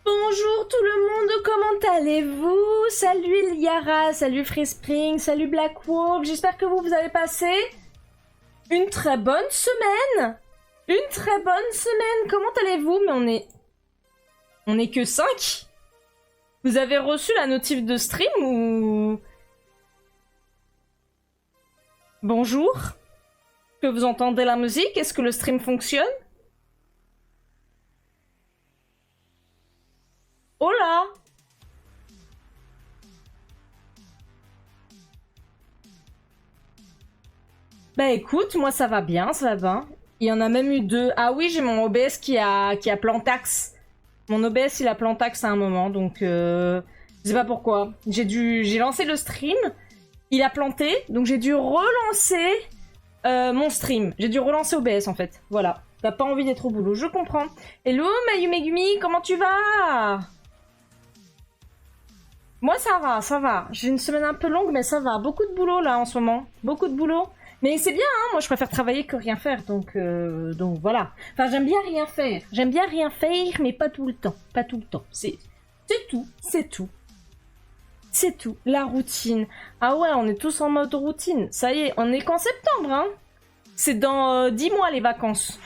Bonjour tout le monde, comment allez-vous? Salut Yara, salut Freespring, salut Blackwolf, j'espère que vous avez passé une très bonne semaine. Une très bonne semaine, comment allez-vous? Mais on est que 5. Vous avez reçu la notif de stream ou... Bonjour? Que vous entendez la musique? Est-ce que le stream fonctionne? Hola! Bah écoute, moi ça va bien, ça va bien. Il y en a même eu 2. Ah oui, j'ai mon OBS qui a plantax. Mon OBS il a plantax à un moment, donc je sais pas pourquoi. J'ai lancé le stream, il a planté, donc j'ai dû relancer mon stream. J'ai dû relancer OBS en fait, voilà. T'as pas envie d'être au boulot, je comprends. Hello Mayumegumi, comment tu vas? Moi ça va, ça va. J'ai une semaine un peu longue, mais ça va. Beaucoup de boulot là en ce moment. Beaucoup de boulot. Mais c'est bien, hein, moi je préfère travailler que rien faire, donc voilà. Enfin j'aime bien rien faire. J'aime bien rien faire, mais pas tout le temps. Pas tout le temps. C'est tout, c'est tout. C'est tout. La routine. Ah ouais, on est tous en mode routine. Ça y est, on est qu'en septembre, hein. C'est dans 10 mois les vacances.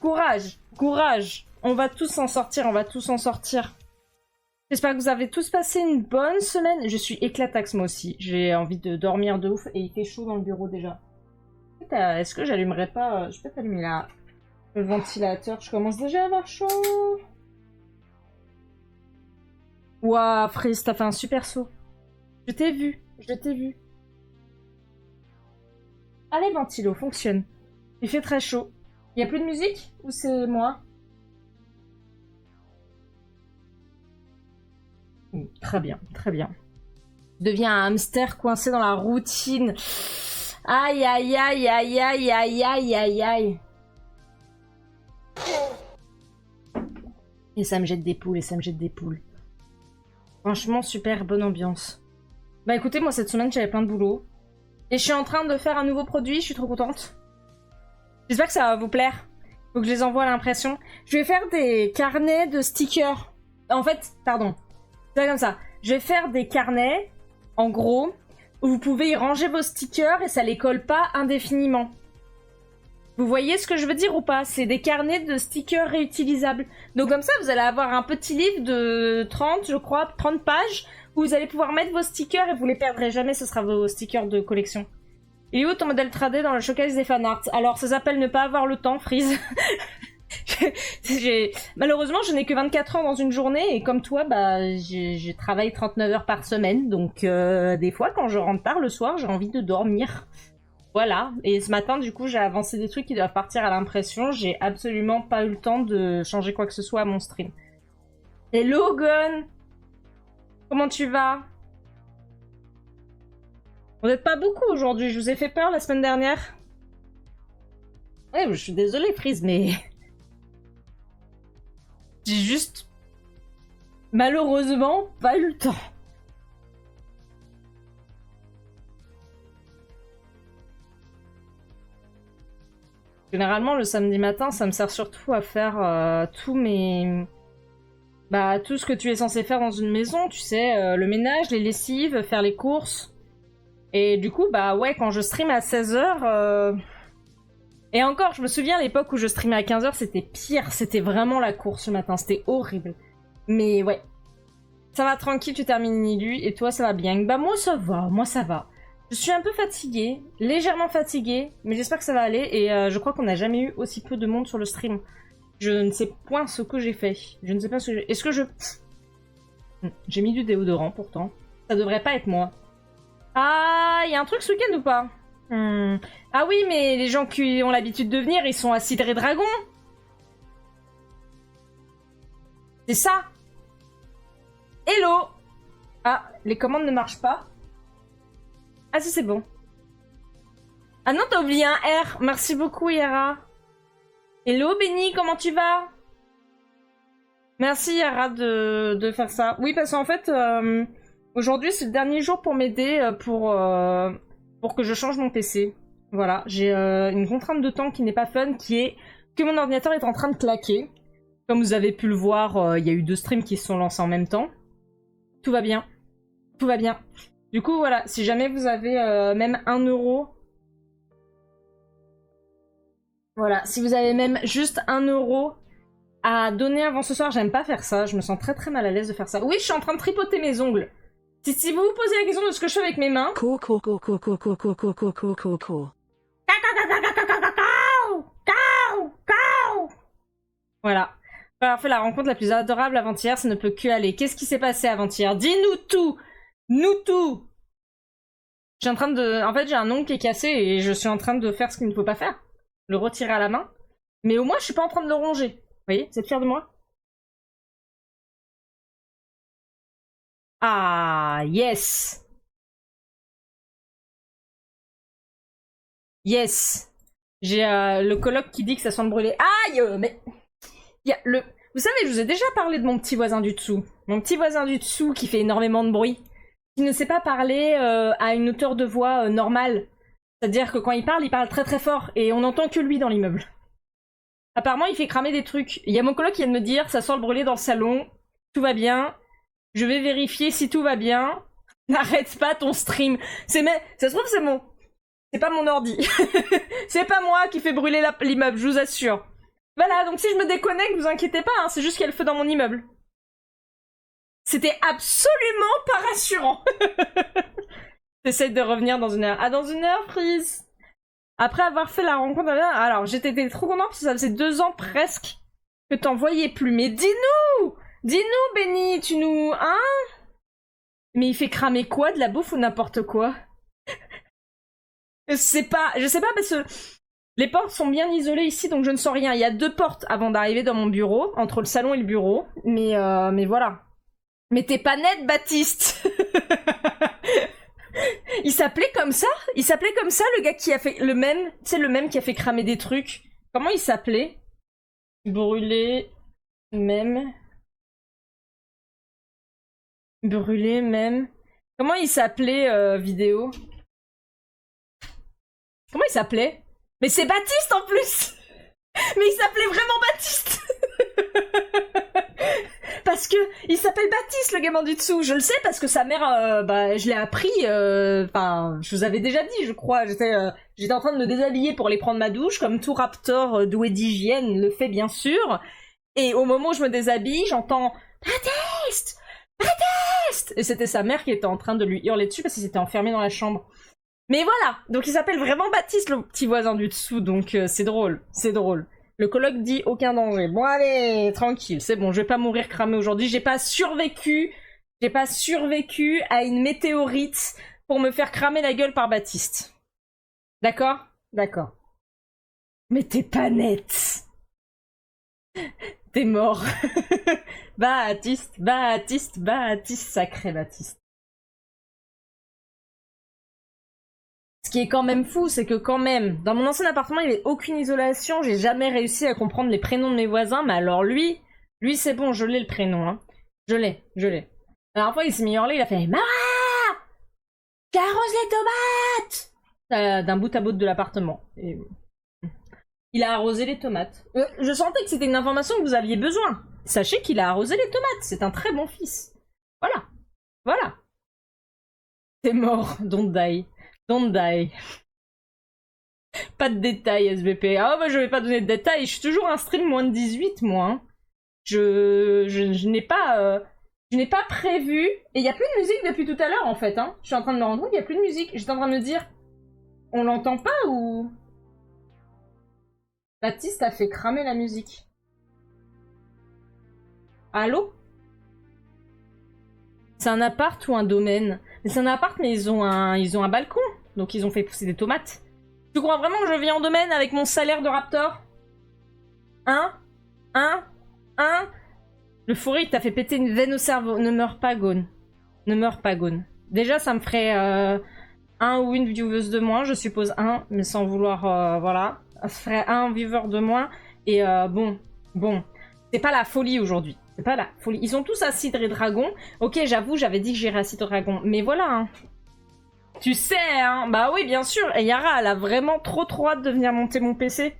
Courage, courage. On va tous s'en sortir, on va tous en sortir. J'espère que vous avez tous passé une bonne semaine. Je suis éclataxe moi aussi. J'ai envie de dormir de ouf et il fait chaud dans le bureau déjà. Est-ce que j'allumerai pas... Je peux t'allumer le ventilateur. Je commence déjà à avoir chaud. Ouah, Freeze, t'as fait un super saut. Je t'ai vu, je t'ai vu. Allez, ventilo, fonctionne. Il fait très chaud. Y a plus de musique? Ou c'est moi? Très bien, très bien. Devient un hamster coincé dans la routine. Aïe, aïe, aïe, aïe, aïe, aïe, aïe, aïe, aïe. Et ça me jette des poules, et ça me jette des poules. Franchement, super bonne ambiance. Bah écoutez, moi cette semaine, j'avais plein de boulot. Et je suis en train de faire un nouveau produit, je suis trop contente. J'espère que ça va vous plaire. Faut que je les envoie à l'impression. Je vais faire des carnets de stickers. En fait, pardon. C'est comme ça. Je vais faire des carnets, en gros, où vous pouvez y ranger vos stickers et ça les colle pas indéfiniment. Vous voyez ce que je veux dire ou pas? C'est des carnets de stickers réutilisables. Donc comme ça, vous allez avoir un petit livre de 30, je crois, 30 pages, où vous allez pouvoir mettre vos stickers et vous les perdrez jamais, ce sera vos stickers de collection. Et où ton modèle 3D dans le showcase des fanarts? Alors ça s'appelle ne pas avoir le temps, Freeze. Malheureusement, je n'ai que 24 ans dans une journée et comme toi, bah, je travaille 39 heures par semaine. Donc des fois, quand je rentre tard le soir, j'ai envie de dormir. Voilà. Et ce matin, du coup, j'ai avancé des trucs qui doivent partir à l'impression. J'ai absolument pas eu le temps de changer quoi que ce soit à mon stream. Hello, Gon! Comment tu vas? Vous n'êtes pas beaucoup aujourd'hui. Je vous ai fait peur la semaine dernière. Ouais, je suis désolée, Freeze, mais... J'ai juste... malheureusement, pas eu le temps. Généralement, le samedi matin, ça me sert surtout à faire tout ce que tu es censé faire dans une maison, tu sais, le ménage, les lessives, faire les courses. Et du coup, bah ouais, quand je stream à 16h... Et encore, je me souviens à l'époque où je streamais à 15h, c'était pire, c'était vraiment la course le matin, c'était horrible. Mais ouais. Ça va tranquille, tu termines Nilu, et toi ça va bien? Bah moi ça va, moi ça va. Je suis un peu fatiguée, légèrement fatiguée, mais j'espère que ça va aller, et je crois qu'on n'a jamais eu aussi peu de monde sur le stream. Je ne sais point ce que j'ai fait. Je ne sais pas ce que j'ai... Est-ce que je... J'ai mis du déodorant pourtant. Ça devrait pas être moi. Ah, il y a un truc ce week-end ou pas? Ah oui, mais les gens qui ont l'habitude de venir, ils sont à Cidre et Dragon. C'est ça. Hello. Ah, les commandes ne marchent pas. Ah si, c'est bon. Ah non, t'as oublié un R. Merci beaucoup, Yara. Hello, Benny, comment tu vas? Merci, Yara, de faire ça. Oui, parce qu'en fait, aujourd'hui, c'est le dernier jour pour m'aider pour que je change mon PC. Voilà, j'ai une contrainte de temps qui n'est pas fun, qui est que mon ordinateur est en train de claquer. Comme vous avez pu le voir, il y a eu 2 streams qui se sont lancés en même temps. Tout va bien. Tout va bien. Du coup, voilà, si jamais vous avez même 1 euro... Voilà, si vous avez même juste 1 euro à donner avant ce soir, j'aime pas faire ça, je me sens très très mal à l'aise de faire ça. Oui, je suis en train de tripoter mes ongles. Si vous vous posez la question de ce que je fais avec mes mains... Voilà. Avoir fait la rencontre la plus adorable avant-hier, ça ne peut que aller. Qu'est-ce qui s'est passé avant-hier? Dis-nous tout! Nous tout! Je suis en train de... En fait, j'ai un ongle qui est cassé et je suis en train de faire ce qu'il ne faut pas faire. Le retirer à la main. Mais au moins, je suis pas en train de le ronger. Vous voyez? Vous êtes fiers de moi? Ah, yes! Yes! J'ai le coloc qui dit que ça sent le brûler. Aïe! Mais... Il y a le... Vous savez, je vous ai déjà parlé de mon petit voisin du dessous. Mon petit voisin du dessous qui fait énormément de bruit. Qui ne sait pas parler à une hauteur de voix normale. C'est-à-dire que quand il parle très très fort. Et on n'entend que lui dans l'immeuble. Apparemment, il fait cramer des trucs. Il y a mon coloc qui vient de me dire, ça sent le brûler dans le salon. Tout va bien. Je vais vérifier si tout va bien. N'arrête pas ton stream. Ça se trouve, c'est mon... C'est pas mon ordi. C'est pas moi qui fait brûler l'immeuble, je vous assure. Voilà, donc si je me déconnecte, vous inquiétez pas, hein, c'est juste qu'il y a le feu dans mon immeuble. C'était absolument pas rassurant. J'essaie de revenir dans 1 heure. Ah, dans 1 heure, Freeze. Après avoir fait la rencontre... Alors, j'étais trop contente parce que ça faisait 2 ans presque que t'en voyais plus. Mais dis-nous! Dis-nous, Benny, tu nous... Hein? Mais il fait cramer quoi? De la bouffe ou n'importe quoi? Je sais pas parce que les portes sont bien isolées ici, donc je ne sens rien. Il y a 2 portes avant d'arriver dans mon bureau, entre le salon et le bureau. Mais voilà. Mais t'es pas net, Baptiste. Il s'appelait comme ça? Il s'appelait comme ça, le gars qui a fait le même... Tu sais, le même qui a fait cramer des trucs. Comment il s'appelait? Brûler... Même... Brûler, même... Comment il s'appelait, vidéo? Comment il s'appelait? Mais c'est Baptiste en plus. Mais il s'appelait vraiment Baptiste. Parce que il s'appelle Baptiste, le gamin du dessous. Je le sais parce que sa mère, je l'ai appris. Enfin, je vous avais déjà dit, je crois. J'étais en train de me déshabiller pour aller prendre ma douche, comme tout raptor doué d'hygiène le fait bien sûr. Et au moment où je me déshabille, j'entends Baptiste, Baptiste. Et c'était sa mère qui était en train de lui hurler dessus parce qu'il s'était enfermé dans la chambre. Mais voilà, donc il s'appelle vraiment Baptiste, le petit voisin du dessous, donc c'est drôle, c'est drôle. Le coloc dit aucun danger. Bon allez, tranquille, c'est bon, je vais pas mourir cramé aujourd'hui, j'ai pas survécu à une météorite pour me faire cramer la gueule par Baptiste. D'accord? D'accord. Mais t'es pas net. T'es mort. Baptiste, Baptiste, Baptiste, sacré Baptiste. Ce qui est quand même fou, c'est que quand même, dans mon ancien appartement, il n'y avait aucune isolation, j'ai jamais réussi à comprendre les prénoms de mes voisins, mais alors lui c'est bon, je l'ai le prénom, hein. Je l'ai. La dernière fois, il s'est mis à hurler, il a fait « Mara! J'arrose les tomates !» d'un bout à bout de l'appartement. Et... il a arrosé les tomates. Je sentais que c'était une information que vous aviez besoin. Sachez qu'il a arrosé les tomates, c'est un très bon fils. Voilà. T'es mort, don't die. Don't die. Pas de détails, SVP. Ah bah je vais pas donner de détails, je suis toujours un stream moins de 18, moi. Hein. Je n'ai pas... je n'ai pas prévu... Et il y a plus de musique depuis tout à l'heure, en fait. Hein. Je suis en train de me rendre compte qu'il y a plus de musique. J'étais en train de me dire... On l'entend pas ou... Baptiste a fait cramer la musique. Allô? C'est un appart ou un domaine? Mais c'est un appart, mais ils ont un balcon. Donc ils ont fait pousser des tomates. Tu crois vraiment que je vis en domaine avec mon salaire de raptor? Hein? Le fourré, il t'a fait péter une veine au cerveau. Ne meurs pas, Gone. Ne meurs pas, Gone. Déjà, ça me ferait un ou une vieweuse de moins, je suppose un, mais sans vouloir, voilà. Ça ferait un viewer de moins. Et bon. C'est pas la folie aujourd'hui. C'est pas la folie. Ils sont tous à Cidre et Dragon. Ok, j'avoue, j'avais dit que j'irais à Cidre et Dragon. Mais voilà, hein. Tu sais, hein. Bah oui, bien sûr. Et Yara, elle a vraiment trop hâte de venir monter mon PC.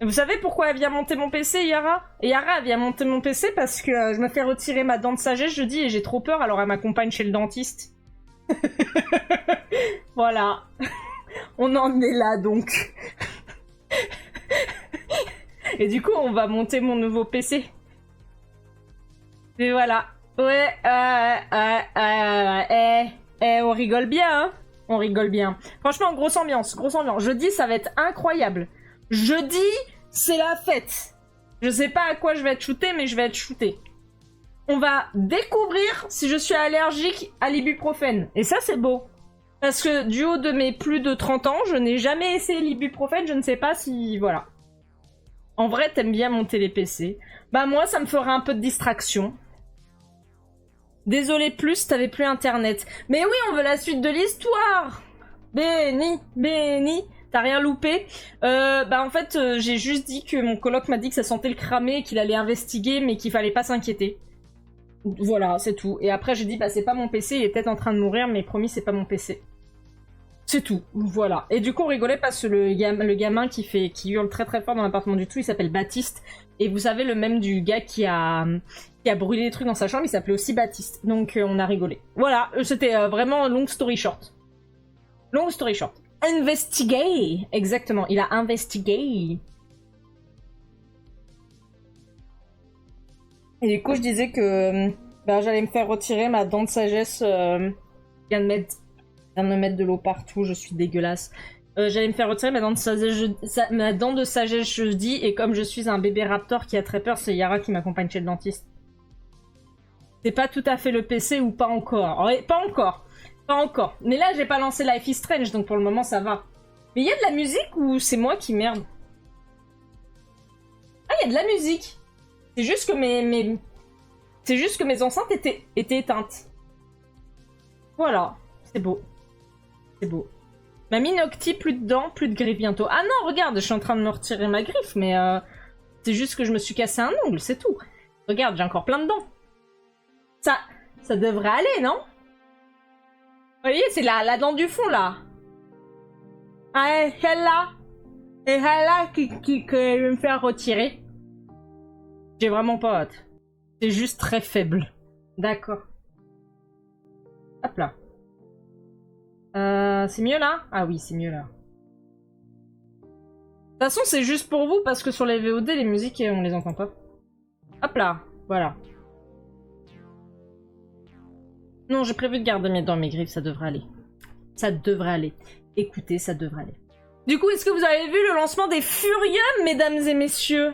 Vous savez pourquoi elle vient monter mon PC, Yara? Et Yara, elle vient monter mon PC parce que je me fais retirer ma dent de sagesse jeudi et j'ai trop peur, alors elle m'accompagne chez le dentiste. Voilà. On en est là, donc. Et du coup, on va monter mon nouveau PC. Et voilà. Ouais, on rigole bien, hein. On rigole bien. Franchement, grosse ambiance, grosse ambiance. Jeudi, ça va être incroyable. Jeudi, c'est la fête. Je sais pas à quoi je vais être shooté, mais je vais être shooté. On va découvrir si je suis allergique à l'ibuprofène. Et ça, c'est beau. Parce que du haut de mes plus de 30 ans, je n'ai jamais essayé l'ibuprofène, je ne sais pas si... Voilà. En vrai, t'aimes bien monter les PC. Bah moi, ça me fera un peu de distraction. Désolé plus, t'avais plus internet. Mais oui, on veut la suite de l'histoire. Béni, t'as rien loupé. Bah en fait, j'ai juste dit que mon coloc m'a dit que ça sentait le cramé, qu'il allait investiguer, mais qu'il fallait pas s'inquiéter. Voilà, c'est tout. Et après, j'ai dit, bah c'est pas mon PC, il est peut-être en train de mourir, mais promis, c'est pas mon PC. C'est tout, voilà. Et du coup, on rigolait parce que le gamin qui hurle très très fort dans l'appartement du tout, il s'appelle Baptiste. Et vous savez, le même du gars qui a brûlé les trucs dans sa chambre, il s'appelait aussi Baptiste. Donc on a rigolé. Voilà, c'était vraiment long story short. Long story short. Investigate. Exactement, il a investigué. Et du coup, je disais que j'allais me faire retirer ma dent de sagesse. Je viens de me mettre de l'eau partout, je suis dégueulasse. J'allais me faire retirer ma dent de sagesse jeudi, et comme je suis un bébé raptor qui a très peur, c'est Yara qui m'accompagne chez le dentiste. C'est pas tout à fait le PC ou pas encore. Ouais, pas encore. Mais là, j'ai pas lancé Life is Strange, donc pour le moment, ça va. Mais il y a de la musique ou c'est moi qui merde? Ah, il y a de la musique. C'est juste que mes enceintes étaient éteintes. Voilà, c'est beau. C'est beau. Mamie Nocti, plus de dents, plus de griffes bientôt. Ah non, regarde, je suis en train de me retirer ma griffe, mais c'est juste que je me suis cassé un ongle, c'est tout. Regarde, j'ai encore plein de dents. Ça devrait aller, non? Vous voyez, c'est la dent du fond, là. Ah, celle-là. Et celle-là que je vais me faire retirer. J'ai vraiment pas hâte. C'est juste très faible. D'accord. Hop là. C'est mieux là? Ah oui, c'est mieux là. De toute façon, c'est juste pour vous parce que sur les VOD, les musiques, on les entend pas. Hop là, voilà. Non, j'ai prévu de garder mes dents, mes griffes, ça devrait aller. Ça devrait aller. Écoutez, ça devrait aller. Du coup, est-ce que vous avez vu le lancement des Furium, mesdames et messieurs?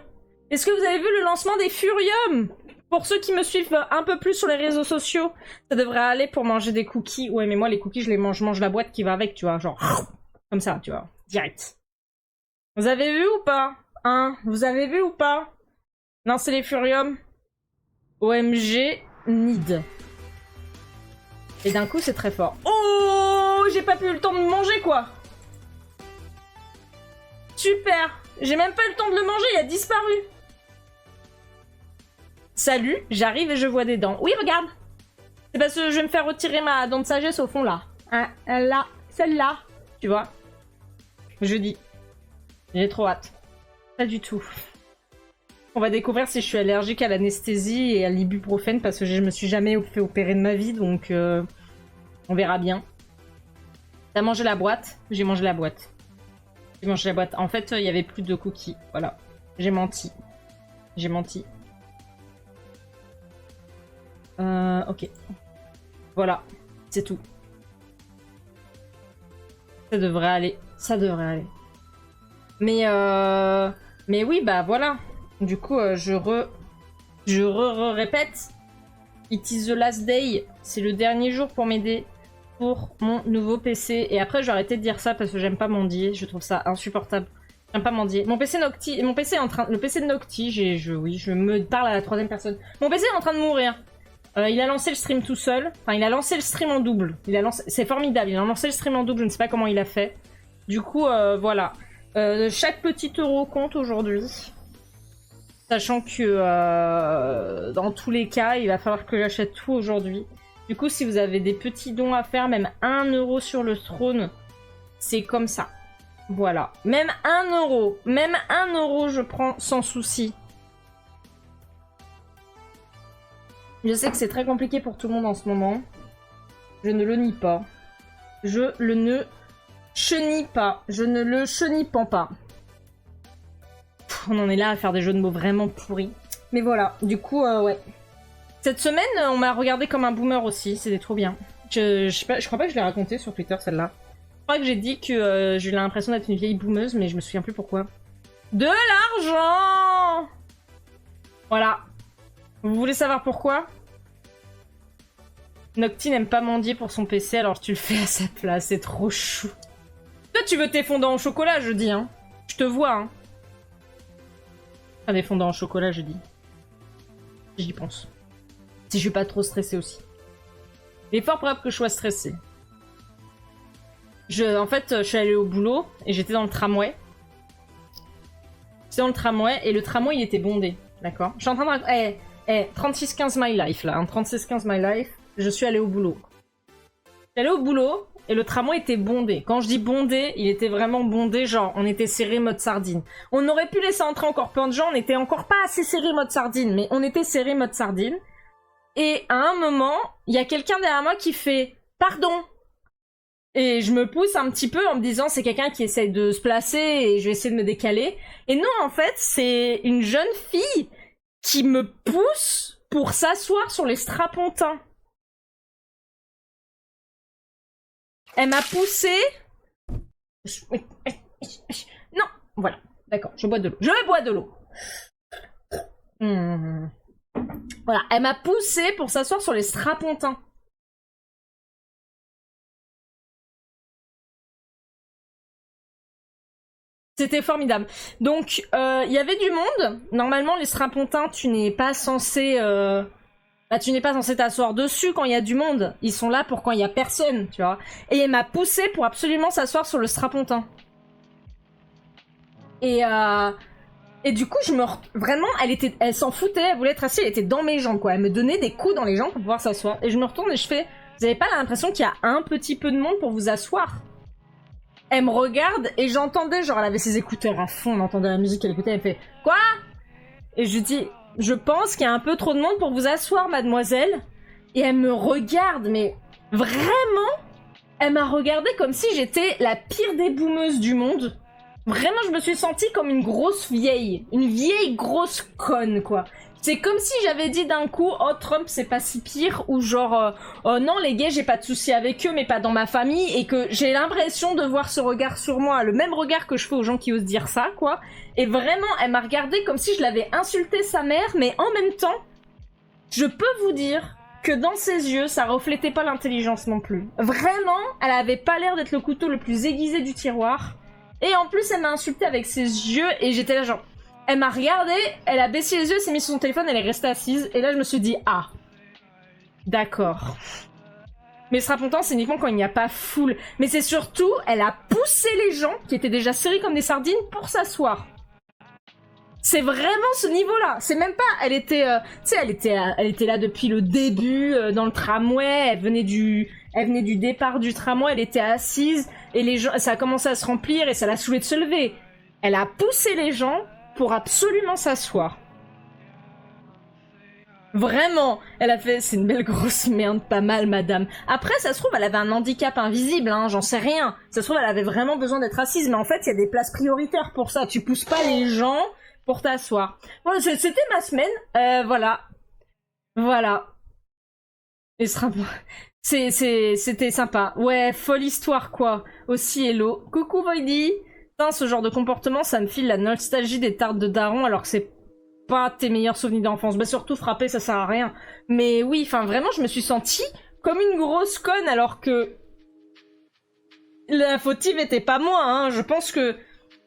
Est-ce que vous avez vu le lancement des Furium? Pour ceux qui me suivent un peu plus sur les réseaux sociaux, ça devrait aller pour manger des cookies. Ouais, mais moi, les cookies, je mange la boîte qui va avec, tu vois, genre... Comme ça, tu vois, direct. Vous avez vu ou pas? Hein? Vous avez vu ou pas? Non, c'est les Furium. OMG, need. Et d'un coup, c'est très fort. Oh, j'ai pas pu eu le temps de manger, quoi. Super. J'ai même pas eu le temps de le manger, il a disparu. Salut, j'arrive et je vois des dents. Oui, regarde. C'est parce que je vais me faire retirer ma dent de sagesse au fond, là. Hein, là, celle-là. Tu vois? Jeudi. J'ai trop hâte. Pas du tout. On va découvrir si je suis allergique à l'anesthésie et à l'ibuprofène parce que je me suis jamais fait opérer de ma vie, donc on verra bien. T'as mangé la boîte? J'ai mangé la boîte. J'ai mangé la boîte. En fait, il y avait plus de cookies. Voilà. J'ai menti. J'ai menti. Ok. Voilà. C'est tout. Ça devrait aller. Ça devrait aller. Mais oui, bah voilà. Du coup, je répète. It is the last day. C'est le dernier jour pour m'aider pour mon nouveau PC. Et après, je vais arrêter de dire ça parce que j'aime pas mendier. Je trouve ça insupportable. J'aime pas mendier. Mon PC Nocti, mon PC est en train, le PC de Nocti, oui, je me parle à la troisième personne. Mon PC est en train de mourir. Il a lancé le stream tout seul. Enfin, il a lancé le stream en double. C'est formidable. Il a lancé le stream en double. Je ne sais pas comment il a fait. Du coup, voilà. Chaque petit euro compte aujourd'hui. Sachant que dans tous les cas, il va falloir que j'achète tout aujourd'hui. Du coup, si vous avez des petits dons à faire, même 1 euro sur le trône, c'est comme ça. Voilà. Même 1 €. Même 1 € je prends sans souci. Je sais que c'est très compliqué pour tout le monde en ce moment. Je ne le nie pas. Je le ne chenille pas. Je ne le chenipends pas. On en est là à faire des jeux de mots vraiment pourris. Mais voilà, du coup, ouais. Cette semaine, on m'a regardé comme un boomer aussi. C'était trop bien. Je crois pas que je l'ai raconté sur Twitter, celle-là. Je crois que j'ai dit que j'ai l'impression d'être une vieille boomeuse, mais je me souviens plus pourquoi. De l'argent! Voilà. Vous voulez savoir pourquoi? Nocti n'aime pas mendier pour son PC, alors tu le fais à sa place. C'est trop chou. Toi, tu veux tes fondants au chocolat, je dis, hein. Je te vois, hein. Enfin, des fondants au chocolat, je dis. J'y pense. Si je suis pas trop stressée aussi. Il est fort probable que je sois stressée. En fait, je suis allée au boulot et j'étais dans le tramway. J'étais dans le tramway et le tramway, il était bondé. D'accord? Je suis en train de... 3615 my life, là. Hein, 3615 my life. Je suis allée au boulot. Je suis allée au boulot et le tramway était bondé. Quand je dis bondé, il était vraiment bondé, genre, on était serré mode sardine. On aurait pu laisser entrer encore plein de gens, on était encore pas assez serré mode sardine, mais on était serré mode sardine. Et à un moment, il y a quelqu'un derrière moi qui fait « Pardon !» Et je me pousse un petit peu en me disant c'est quelqu'un qui essaye de se placer et je vais essayer de me décaler. Et non, en fait, c'est une jeune fille qui me pousse pour s'asseoir sur les strapontins. Elle m'a poussé. Non, voilà, d'accord, je bois de l'eau. Je bois de l'eau. Voilà, elle m'a poussé pour s'asseoir sur les strapontins. C'était formidable. Donc, il y avait du monde. Normalement, les strapontins, tu n'es pas censé... tu n'es pas censé t'asseoir dessus quand il y a du monde. Ils sont là pour quand il y a personne, tu vois. Et elle m'a poussé pour absolument s'asseoir sur le strapontin. Et du coup, vraiment, elle s'en foutait, elle voulait être assise, elle était dans mes jambes, quoi. Elle me donnait des coups dans les jambes pour pouvoir s'asseoir. Et je me retourne et je fais, vous avez pas l'impression qu'il y a un petit peu de monde pour vous asseoir? Elle me regarde et j'entendais, genre, elle avait ses écouteurs à fond, on entendait la musique, elle écoutait, elle fait, quoi? Et je lui dis, je pense qu'il y a un peu trop de monde pour vous asseoir, mademoiselle. Et elle me regarde, mais vraiment, elle m'a regardée comme si j'étais la pire des boumeuses du monde. Vraiment, je me suis sentie comme une grosse vieille. Une vieille grosse conne, quoi. C'est comme si j'avais dit d'un coup, oh Trump c'est pas si pire, ou genre, oh non les gays j'ai pas de soucis avec eux mais pas dans ma famille, et que j'ai l'impression de voir ce regard sur moi, le même regard que je fais aux gens qui osent dire ça, quoi. Et vraiment, elle m'a regardée comme si je l'avais insulté sa mère, mais en même temps, je peux vous dire que dans ses yeux, ça reflétait pas l'intelligence non plus. Vraiment, elle avait pas l'air d'être le couteau le plus aiguisé du tiroir. Et en plus, elle m'a insulté avec ses yeux, et j'étais là genre... Elle m'a regardé, elle a baissé les yeux, elle s'est mise sur son téléphone, elle est restée assise, et là je me suis dit, ah, d'accord. Mais strapontin, c'est uniquement quand il n'y a pas foule. Mais c'est surtout, elle a poussé les gens, qui étaient déjà serrés comme des sardines, pour s'asseoir. C'est vraiment ce niveau-là. C'est même pas, elle était, tu sais, elle était là depuis le début, dans le tramway, elle venait du départ du tramway, elle était assise, et les gens, ça a commencé à se remplir, et ça l'a saoulée de se lever. Elle a poussé les gens pour absolument s'asseoir. Vraiment, elle a fait, c'est une belle grosse merde, pas mal, madame. Après, ça se trouve, elle avait un handicap invisible, hein, j'en sais rien. Ça se trouve, elle avait vraiment besoin d'être assise, mais en fait, il y a des places prioritaires pour ça. Tu pousses pas les gens pour t'asseoir. Bon, c'était ma semaine, voilà. Voilà. Et c'était sympa. Ouais, folle histoire, quoi. Aussi, hello. Coucou, Voidy. Ce genre de comportement, ça me file la nostalgie des tartes de daron, alors que c'est pas tes meilleurs souvenirs d'enfance. Bah surtout frapper, ça sert à rien. Mais oui, enfin vraiment, je me suis sentie comme une grosse conne, alors que la fautive était pas moi, hein. Je pense que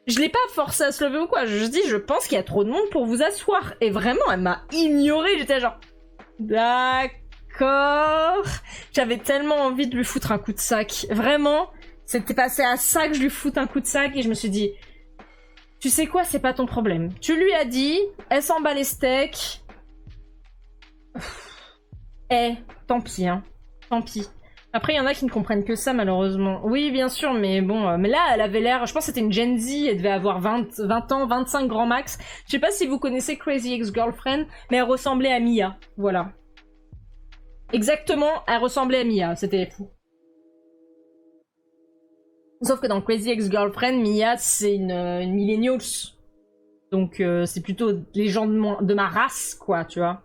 je l'ai pas forcé à se lever ou quoi. Je dis, je pense qu'il y a trop de monde pour vous asseoir. Et vraiment, elle m'a ignorée. J'étais genre, d'accord. J'avais tellement envie de lui foutre un coup de sac. Vraiment. C'était passé à ça que je lui foute un coup de sac et je me suis dit, tu sais quoi, c'est pas ton problème. Tu lui as dit, elle s'en bat les steaks. Tant pis, hein. Tant pis. Après, il y en a qui ne comprennent que ça, malheureusement. Oui, bien sûr, mais bon... mais là, elle avait l'air... Je pense que c'était une Gen Z, elle devait avoir 20 ans, 25 grand max. Je sais pas si vous connaissez Crazy Ex-Girlfriend, mais elle ressemblait à Mia. Voilà. Exactement, elle ressemblait à Mia. C'était fou. Sauf que dans Crazy Ex-Girlfriend, Mia, c'est une millennials. Donc, c'est plutôt les gens de ma race, quoi, tu vois.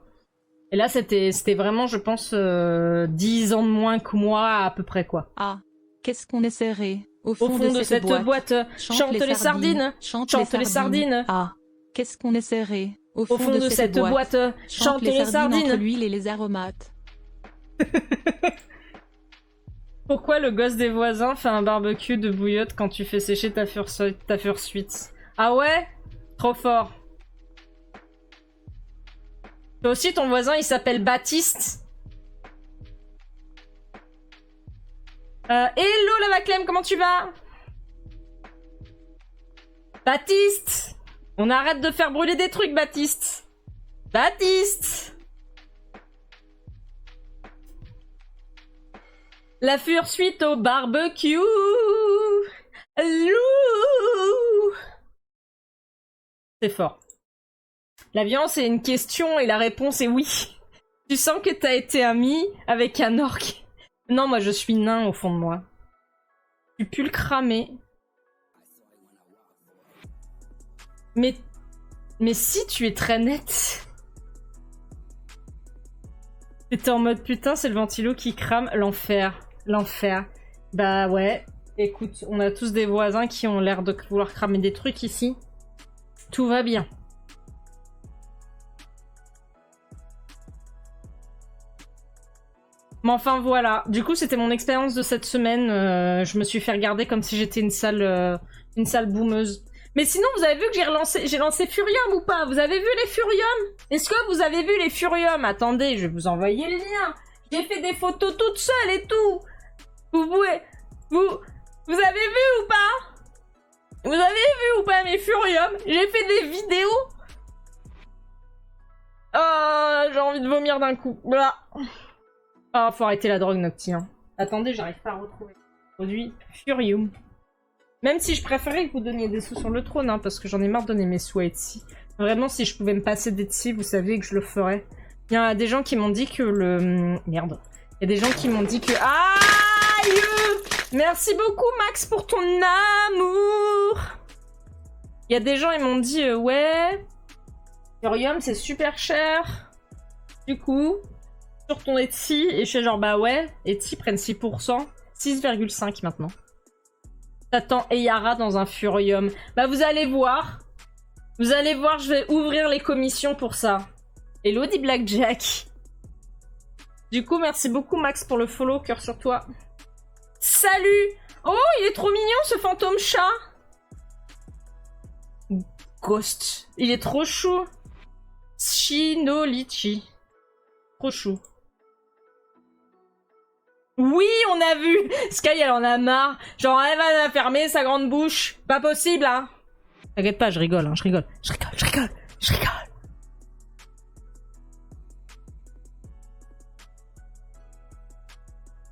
Et là, c'était vraiment, je pense, 10 ans de moins que moi, à peu près, quoi. Ah, qu'est-ce qu'on essaierait au Au fond de cette boîte, chante les sardines. Chante les sardines. Ah, qu'est-ce qu'on essaierait au Au fond de cette boîte, chante les sardines. entre l'huile et les aromates. Pourquoi le gosse des voisins fait un barbecue de bouillotte quand tu fais sécher ta fursuite? Ah ouais? Trop fort. Toi aussi, ton voisin, il s'appelle Baptiste. Hello, Lava Clem, comment tu vas? Baptiste! On arrête de faire brûler des trucs, Baptiste! Baptiste! La fursuite au barbecue! Loup! C'est fort. La violence est une question et la réponse est oui. Tu sens que t'as été ami avec un orc. Non, moi je suis nain au fond de moi. Tu peux le cramer. Mais si tu es très net. T'étais en mode putain, c'est le ventilo qui crame. L'enfer. L'enfer. Bah ouais. Écoute, on a tous des voisins qui ont l'air de vouloir cramer des trucs ici. Tout va bien. Mais enfin voilà, du coup c'était mon expérience de cette semaine, je me suis fait regarder comme si j'étais une sale boumeuse. Mais sinon vous avez vu que j'ai lancé Furium ou pas? Vous avez vu les Furium? Est-ce que vous avez vu les Furium? Attendez, je vais vous envoyer les liens. J'ai fait des photos toute seule et tout. Vous avez vu ou pas? Vous avez vu ou pas mes Furium? J'ai fait des vidéos. Oh, j'ai envie de vomir d'un coup. Voilà. Ah, faut arrêter la drogue, Nocti. Hein. Attendez, j'arrive pas à retrouver le produit Furium. Même si je préférais que vous donniez des sous sur le trône, hein, parce que j'en ai marre de donner mes sous à Etsy. Vraiment, si je pouvais me passer d'Etsy, vous savez que je le ferais. Il y a des gens qui m'ont dit que le... Merde. Il y a des gens qui m'ont dit que... Aïe! Merci beaucoup, Max, pour ton amour! Il y a des gens, ils m'ont dit, ouais... Furium, c'est super cher. Du coup... sur ton Etsy, et je fais genre bah ouais, Etsy prennent 6%, 6,5 maintenant. T'attends Eyara dans un Furium. Bah vous allez voir, je vais ouvrir les commissions pour ça. Hello dit Blackjack. Du coup, merci beaucoup Max pour le follow, cœur sur toi. Salut! Oh, il est trop mignon ce fantôme chat! Ghost, il est trop chou. Shinolichi. Trop chou. Oui, on a vu. Sky, elle en a marre. Genre, elle va fermer sa grande bouche. Pas possible, hein. T'inquiète pas, je rigole, hein, je rigole.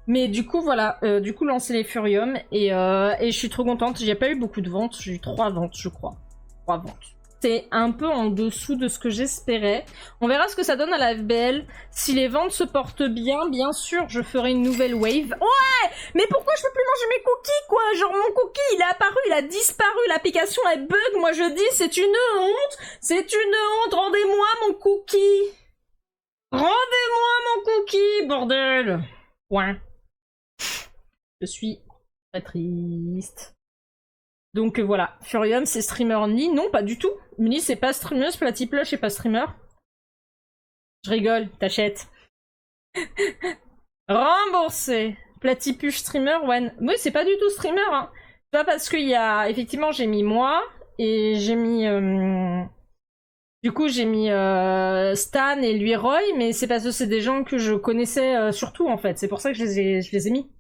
Mais du coup, voilà. Du coup, lancer les Furium. Et je suis trop contente. J'ai pas eu beaucoup de ventes. J'ai eu 3 ventes, je crois. 3 ventes. C'est un peu en dessous de ce que j'espérais. On verra ce que ça donne à la FBL. Si les ventes se portent bien sûr, je ferai une nouvelle wave. Ouais! Mais pourquoi je peux plus manger mes cookies, quoi? Genre, mon cookie, il est apparu, il a disparu, l'application, elle bug. Moi, je dis, c'est une honte. C'est une honte. Rendez-moi mon cookie. Rendez-moi mon cookie, bordel. Ouais. Je suis très triste. Donc voilà, Furium c'est streamer only. Non, pas du tout. Mini c'est pas streameuse, Platyplush c'est pas streamer. Je rigole, t'achètes. Remboursé. Platypush streamer, ouais. Oui, c'est pas du tout streamer. Hein. C'est pas parce qu'il y a... Effectivement, j'ai mis moi et j'ai mis... Du coup, j'ai mis Stan et lui Roy, mais c'est parce que c'est des gens que je connaissais surtout en fait. C'est pour ça que je les ai mis.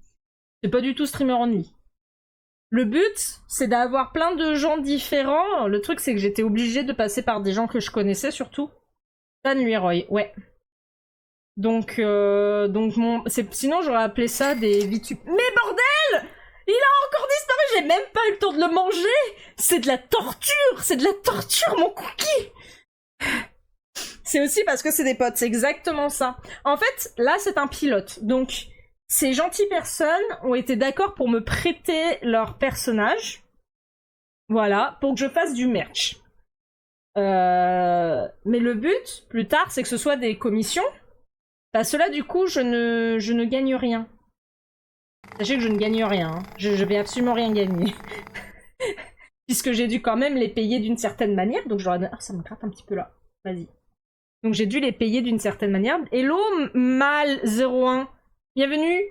C'est pas du tout streamer only. Le but, c'est d'avoir plein de gens différents. Le truc, c'est que j'étais obligée de passer par des gens que je connaissais, surtout. Stan Leroy, ouais. Sinon j'aurais appelé ça des VTubers. Mais bordel! Il a encore disparu, j'ai même pas eu le temps de le manger! C'est de la torture mon cookie! C'est aussi parce que c'est des potes, c'est exactement ça. En fait, là c'est un pilote, donc ces gentilles personnes ont été d'accord pour me prêter leur personnage. Voilà, pour que je fasse du merch. Mais le but, plus tard, c'est que ce soit des commissions. Parce que là, du coup, je ne gagne rien. Sachez que je ne gagne rien. Hein. Je vais absolument rien gagner. Puisque j'ai dû quand même les payer d'une certaine manière. Donc je leur ai dit... Ah, ça me gratte un petit peu là. Vas-y. Donc j'ai dû les payer d'une certaine manière. Hello, Mal01. Bienvenue.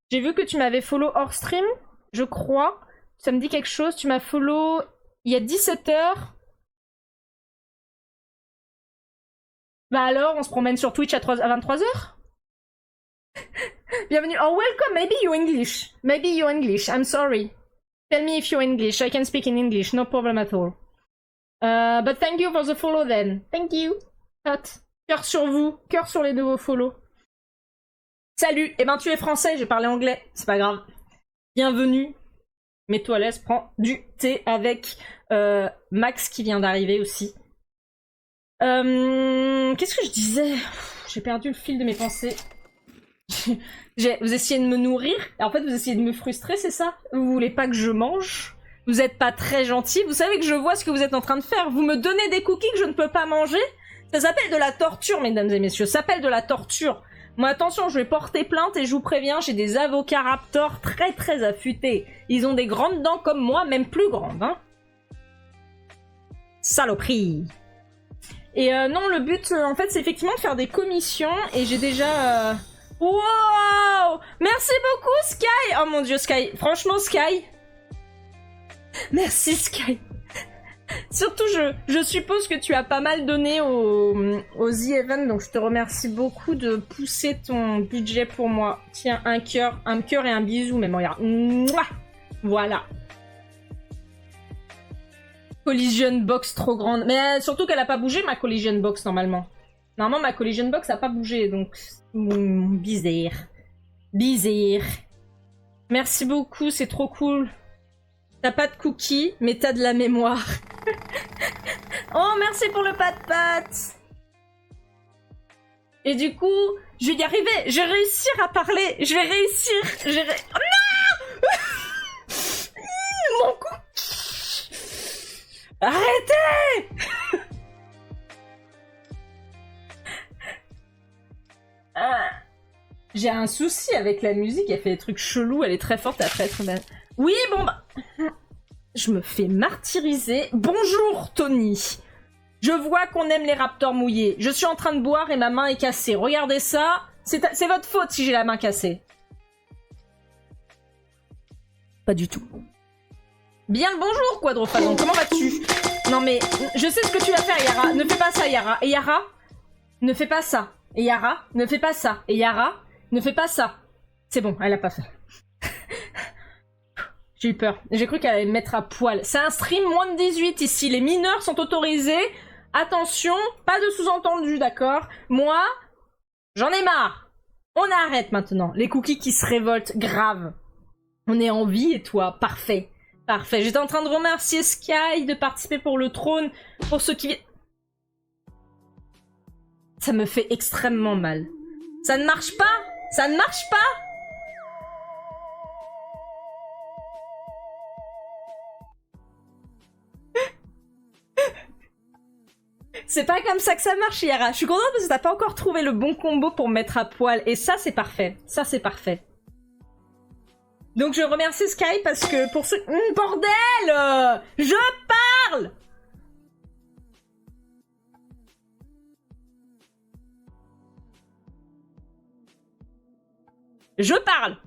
J'ai vu que tu m'avais follow hors stream, je crois. Ça me dit quelque chose. Tu m'as follow il y a 17h. Bah alors, on se promène sur Twitch à 23h. Bienvenue. Oh, welcome. Maybe you English. Maybe you English. I'm sorry. Tell me if you're English. I can speak in English. No problem at all. But thank you for the follow then. Thank you. Hot. Cœur sur vous. Cœur sur les nouveaux follow. Salut. Eh ben, tu es français. J'ai parlé anglais. C'est pas grave. Bienvenue. Mets-toi à l'aise. Prends du thé avec Max qui vient d'arriver aussi. Qu'est-ce que je disais? J'ai perdu le fil de mes pensées. Vous essayez de me nourrir, et en fait vous essayez de me frustrer, c'est ça? Vous voulez pas que je mange? Vous êtes pas très gentil, vous savez que je vois ce que vous êtes en train de faire. Vous me donnez des cookies que je ne peux pas manger? Ça s'appelle de la torture, mesdames et messieurs, ça s'appelle de la torture. Moi attention, je vais porter plainte et je vous préviens, j'ai des avocats raptors très très affûtés. Ils ont des grandes dents comme moi, même plus grandes, hein. Saloperie. Et non, le but, en fait, c'est effectivement de faire des commissions, et j'ai déjà... Wow! Merci beaucoup, Sky! Oh mon dieu, Sky. Franchement, Sky. Merci, Sky. Surtout, je suppose que tu as pas mal donné aux The Event, donc je te remercie beaucoup de pousser ton budget pour moi. Tiens, un cœur et un bisou, même, regarde. Mouah! Voilà. Collision box trop grande. Mais surtout qu'elle a pas bougé, ma collision box, normalement. Normalement, ma collision box a pas bougé, donc... bizarre. Bizarre. Merci beaucoup, c'est trop cool. T'as pas de cookies, mais t'as de la mémoire. Oh, merci pour le pat-pat. Et du coup, je vais y arriver. Je vais réussir à parler. Je vais réussir. Oh, non. Mon cookie. Arrêtez. J'ai un souci avec la musique, elle fait des trucs chelous, elle est très forte après être mal. Oui, bon bah... Je me fais martyriser. Bonjour, Tony. Je vois qu'on aime les raptors mouillés. Je suis en train de boire et ma main est cassée. Regardez ça. C'est votre faute si j'ai la main cassée. Pas du tout. Bien le bonjour, Quadrophadon. Comment vas-tu? Non mais, je sais ce que tu vas faire, Yara. Ne fais pas ça, Yara. Et Yara, ne fais pas ça. Et Yara, ne fais pas ça. Et Yara, ne fais pas ça. C'est bon, elle a pas fait. J'ai eu peur. J'ai cru qu'elle allait me mettre à poil. C'est un stream moins de 18 ici. Les mineurs sont autorisés. Attention, pas de sous-entendu, d'accord? Moi, j'en ai marre. On arrête maintenant. Les cookies qui se révoltent, grave. On est en vie et toi, parfait. Parfait. J'étais en train de remercier Sky de participer pour le trône. Pour ceux qui... Ça me fait extrêmement mal. Ça ne marche pas. Ça ne marche pas. C'est pas comme ça que ça marche, Yara. Je suis contente parce que t'as pas encore trouvé le bon combo pour me mettre à poil. Et ça, c'est parfait. Ça, c'est parfait. Donc, je remercie Sky parce que pour ceux... bordel! Je parle! Je parle!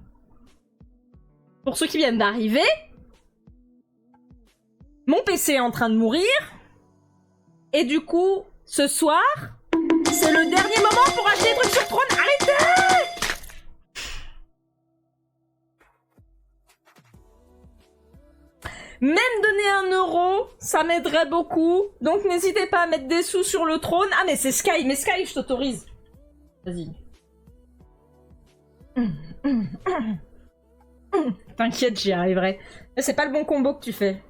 Pour ceux qui viennent d'arriver, mon PC est en train de mourir. Et du coup, ce soir, c'est le dernier moment pour acheter des trucs sur Trône. Arrêtez! Même donner 1 €, ça m'aiderait beaucoup. Donc n'hésitez pas à mettre des sous sur le trône. Ah mais c'est Sky, je t'autorise. Vas-y. T'inquiète, j'y arriverai. Mais c'est pas le bon combo que tu fais.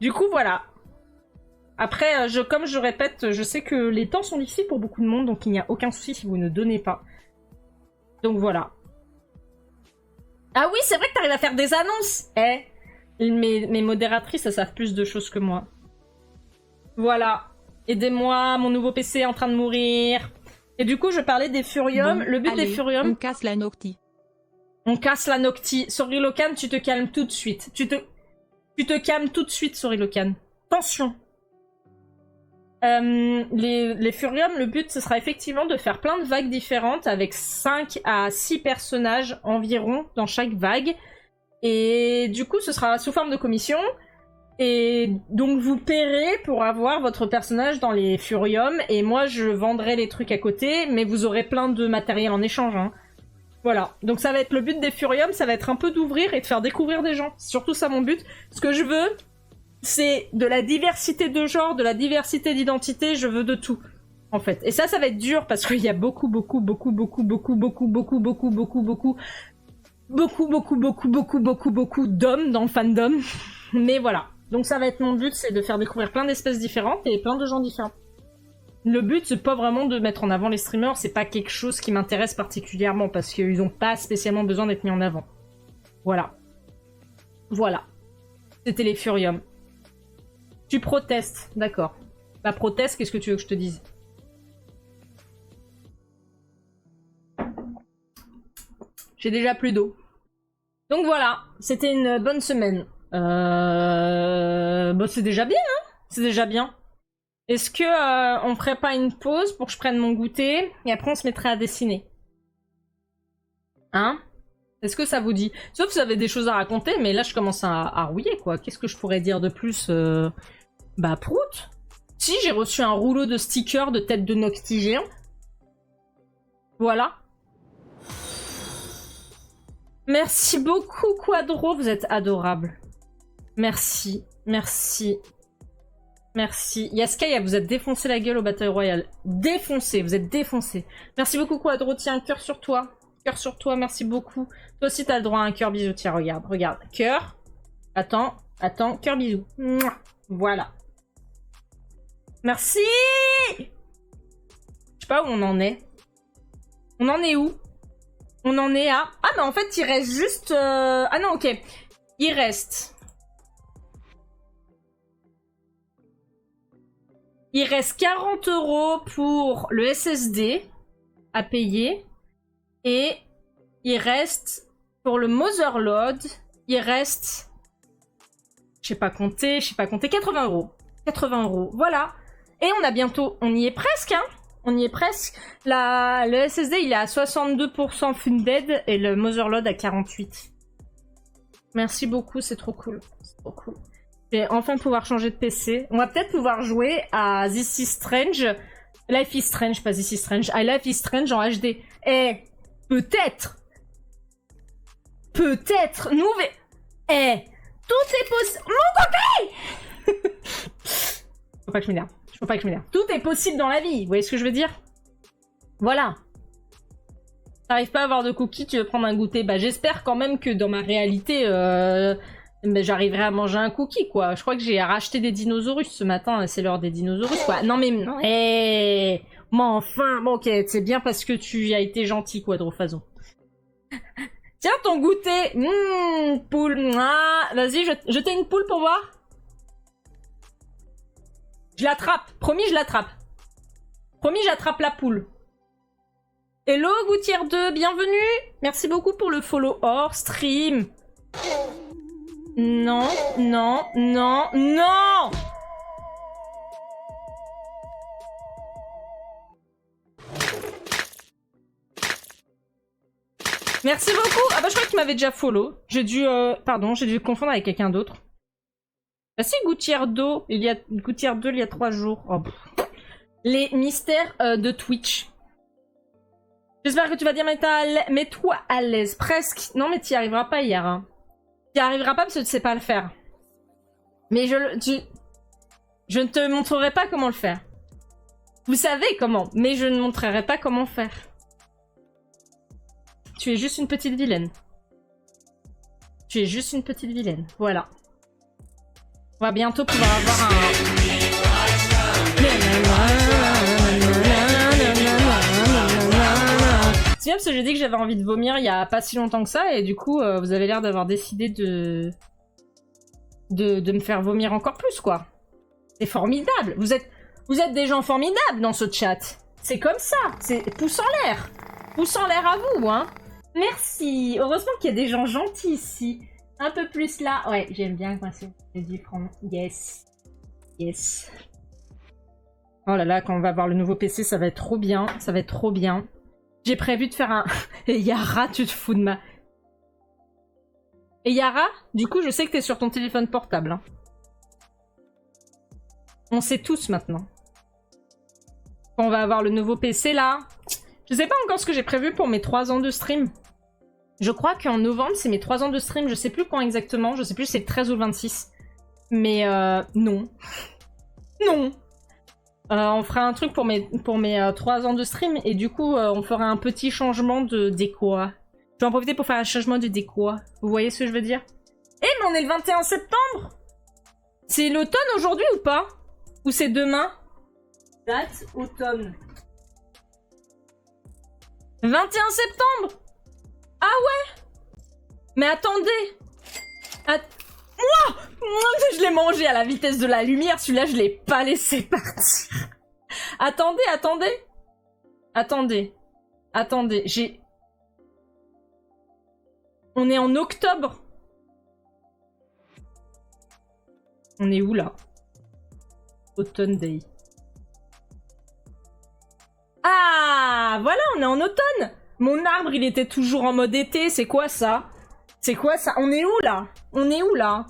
Du coup, voilà. Après, comme je répète, je sais que les temps sont difficiles pour beaucoup de monde, donc il n'y a aucun souci si vous ne donnez pas. Donc voilà. Ah oui, c'est vrai que t'arrives à faire des annonces. Mes modératrices, elles savent plus de choses que moi. Voilà. Aidez-moi, mon nouveau PC est en train de mourir. Et du coup, je parlais des Furium. Bon, Le but allez, des Furium... on casse la Nocti. On casse la Nocti. Sorilocan, tu te calmes tout de suite. Tu te calmes tout de suite, Sorilocan. Tension. Les Furium, le but, ce sera effectivement de faire plein de vagues différentes avec 5 à 6 personnages environ dans chaque vague. Et du coup, ce sera sous forme de commission. Et donc, vous paierez pour avoir votre personnage dans les Furium. Et moi, je vendrai les trucs à côté, mais vous aurez plein de matériel en échange, hein. Voilà. Donc, ça va être le but des Furium, ça va être un peu d'ouvrir et de faire découvrir des gens. C'est surtout ça mon but. Ce que je veux, c'est de la diversité de genre, de la diversité d'identité, je veux de tout, en fait. Et ça va être dur parce qu'il y a beaucoup d'hommes dans le fandom. Mais voilà. Donc ça va être mon but, c'est de faire découvrir plein d'espèces différentes et plein de gens différents. Le but, c'est pas vraiment de mettre en avant les streamers, c'est pas quelque chose qui m'intéresse particulièrement parce qu'ils ont pas spécialement besoin d'être mis en avant. Voilà. Voilà. C'était les Furium. Tu protestes, d'accord. Bah proteste, qu'est-ce que tu veux que je te dise? J'ai déjà plus d'eau. Donc voilà, c'était une bonne semaine. Bah c'est déjà bien, hein? C'est déjà bien. Est-ce que on ferait pas une pause pour que je prenne mon goûter et après on se mettrait à dessiner? Hein? Est-ce que ça vous dit? Sauf si vous avez des choses à raconter, mais là je commence à rouiller, quoi. Qu'est-ce que je pourrais dire de plus? Bah, prout. Si, j'ai reçu un rouleau de stickers de tête de Nocti géant. Voilà. Merci beaucoup, Quadro. Vous êtes adorable. Merci. Merci. Merci. Yaskaya, vous êtes défoncé la gueule au Battle Royale. Défoncé, vous êtes défoncé. Merci beaucoup, Quadro. Tiens, un cœur sur toi. Cœur sur toi, merci beaucoup. Toi aussi, t'as le droit à un cœur bisou. Tiens, regarde, regarde. Cœur. Attends, cœur bisou. Mouah. Voilà. Merci. Je sais pas où on en est. On en est où? On en est à... Ah, mais en fait, il reste juste... Ah non, ok. Il reste... Il reste 40 € pour le SSD à payer. Et il reste... Pour le Motherload, il reste... Je sais pas compter, 80 €. 80 €, voilà. Et on a bientôt... On y est presque, hein. On y est presque. Le SSD, il est à 62% funded et le Motherload à 48%. Merci beaucoup, c'est trop cool. C'est trop cool. Je vais enfin pouvoir changer de PC. On va peut-être pouvoir jouer à This is Strange. Life is Strange, pas This is Strange. Life is Strange en HD. Eh, peut-être. Peut-être. Tout est possible. Mon côté. Faut pas que je m'énerve. Faut pas que je m'énerve. Tout est possible dans la vie. Vous voyez ce que je veux dire? Voilà. T'arrives pas à avoir de cookies, tu veux prendre un goûter. Bah j'espère quand même que dans ma réalité, j'arriverai à manger un cookie, quoi. Je crois que j'ai racheté des dinosaures ce matin. C'est l'heure des dinosaures, quoi. Non mais... Mais enfin... Bon ok, c'est bien parce que tu as été gentil, Quadrofason. Tiens ton goûter. Poule. Ah, vas-y, je t'ai une poule pour voir. Je l'attrape. Promis, je l'attrape. Promis, j'attrape la poule. Hello, Gouttière 2, bienvenue. Merci beaucoup pour le follow hors stream. Non, non, non, non. Merci beaucoup. Ah bah je crois qu'il m'avait déjà follow. J'ai dû... Pardon, j'ai dû confondre avec quelqu'un d'autre. Bah si, Gouttière 2, il y a 3 jours. Oh, les mystères de Twitch. J'espère que tu vas dire mets-toi à l'aise. Presque. Non mais t'y arriveras pas hier. Hein. T'y arriveras pas parce que tu sais pas le faire. Mais je ne te montrerai pas comment le faire. Vous savez comment, mais je ne montrerai pas comment faire. Tu es juste une petite vilaine. Tu es juste une petite vilaine. Voilà. On va bientôt pouvoir avoir un... C'est bien parce que j'ai dit que j'avais envie de vomir il y a pas si longtemps que ça et du coup vous avez l'air d'avoir décidé de me faire vomir encore plus quoi. C'est formidable. Vous êtes des gens formidables dans ce chat. C'est comme ça. C'est pouce en l'air. Pouce en l'air à vous hein. Merci. Heureusement qu'il y a des gens gentils ici. Un peu plus là. Ouais, j'aime bien quand c'est du franc. Yes. Yes. Oh là là, quand on va voir le nouveau PC, ça va être trop bien. Ça va être trop bien. J'ai prévu de faire un... Et Yara, tu te fous de ma... Et Yara, du coup, je sais que t'es sur ton téléphone portable. Hein. On sait tous maintenant. Quand on va avoir le nouveau PC là. Je sais pas encore ce que j'ai prévu pour mes 3 ans de stream. Je crois qu'en novembre, c'est mes 3 ans de stream. Je sais plus quand exactement. Je sais plus si c'est le 13 ou le 26. Mais non. Non. On fera un truc pour mes 3 ans de stream. Et du coup, on fera un petit changement de déco. Je vais en profiter pour faire un changement de déco. Vous voyez ce que je veux dire? Eh, mais on est le 21 septembre! C'est l'automne aujourd'hui ou pas? Ou c'est demain? Date automne. 21 septembre! Ah ouais? Mais attendez! Moi, je l'ai mangé à la vitesse de la lumière, celui-là je l'ai pas laissé partir. Attendez, j'ai... On est en octobre. On est où là? Autumn Day. Ah, voilà, on est en automne. Mon arbre, il était toujours en mode été. C'est quoi ça? C'est quoi ça? On est où là? On est où là?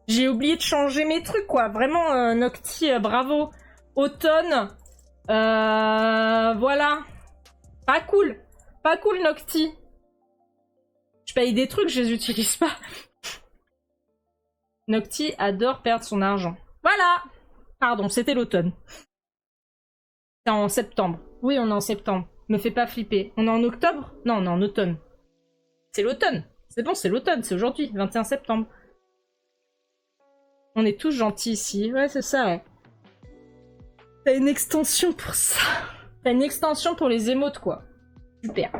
J'ai oublié de changer mes trucs, quoi. Vraiment, Nocti, bravo. Automne. Voilà. Pas cool. Pas cool, Nocti. Je paye des trucs, je les utilise pas. Nocti adore perdre son argent. Voilà. Pardon, c'était l'automne. C'est en septembre. Oui, on est en septembre. Me fais pas flipper. On est en octobre? Non, on est en automne. C'est l'automne. C'est bon, c'est l'automne, c'est aujourd'hui, 21 septembre. On est tous gentils ici. Ouais, c'est ça, ouais. T'as une extension pour ça. T'as une extension pour les émotes, quoi. Super.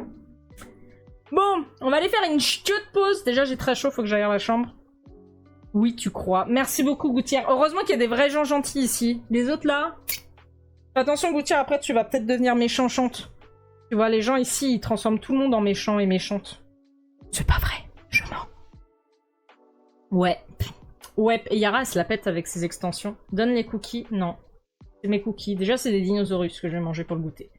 Bon, on va aller faire une chiotte pause. Déjà, j'ai très chaud, faut que j'aille à la chambre. Oui, tu crois. Merci beaucoup, Gouttière. Heureusement qu'il y a des vrais gens gentils ici. Les autres, là... Attention, Gouttière, après, tu vas peut-être devenir méchante. Tu vois, les gens ici, ils transforment tout le monde en méchant et méchante. C'est pas vrai, je mens. Ouais. Ouais, et Yara, elle se la pète avec ses extensions. Donne les cookies. Non. C'est mes cookies. Déjà, c'est des dinosaures que je vais manger pour le goûter.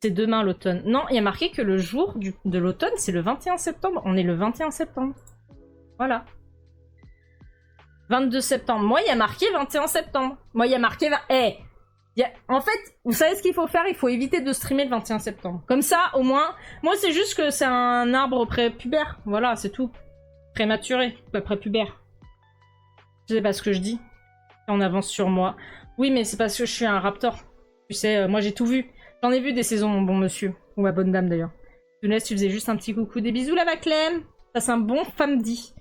C'est demain l'automne. Non, il y a marqué que le jour de l'automne, c'est le 21 septembre. On est le 21 septembre. Voilà. 22 septembre. Moi, il y a marqué 21 septembre. Moi, il y a marqué... En fait, vous savez ce qu'il faut faire? Il faut éviter de streamer le 21 septembre. Comme ça, au moins... Moi, c'est juste que c'est un arbre prépubère. Voilà, c'est tout. Prématuré, pas prépubère. Je sais pas ce que je dis. On avance sur moi. Oui, mais c'est parce que je suis un raptor. Tu sais, moi, j'ai tout vu. J'en ai vu des saisons, mon bon monsieur. Ou ma bonne dame, d'ailleurs. Younes, tu faisais juste un petit coucou. Des bisous, là, Clem. Passe un bon samedi.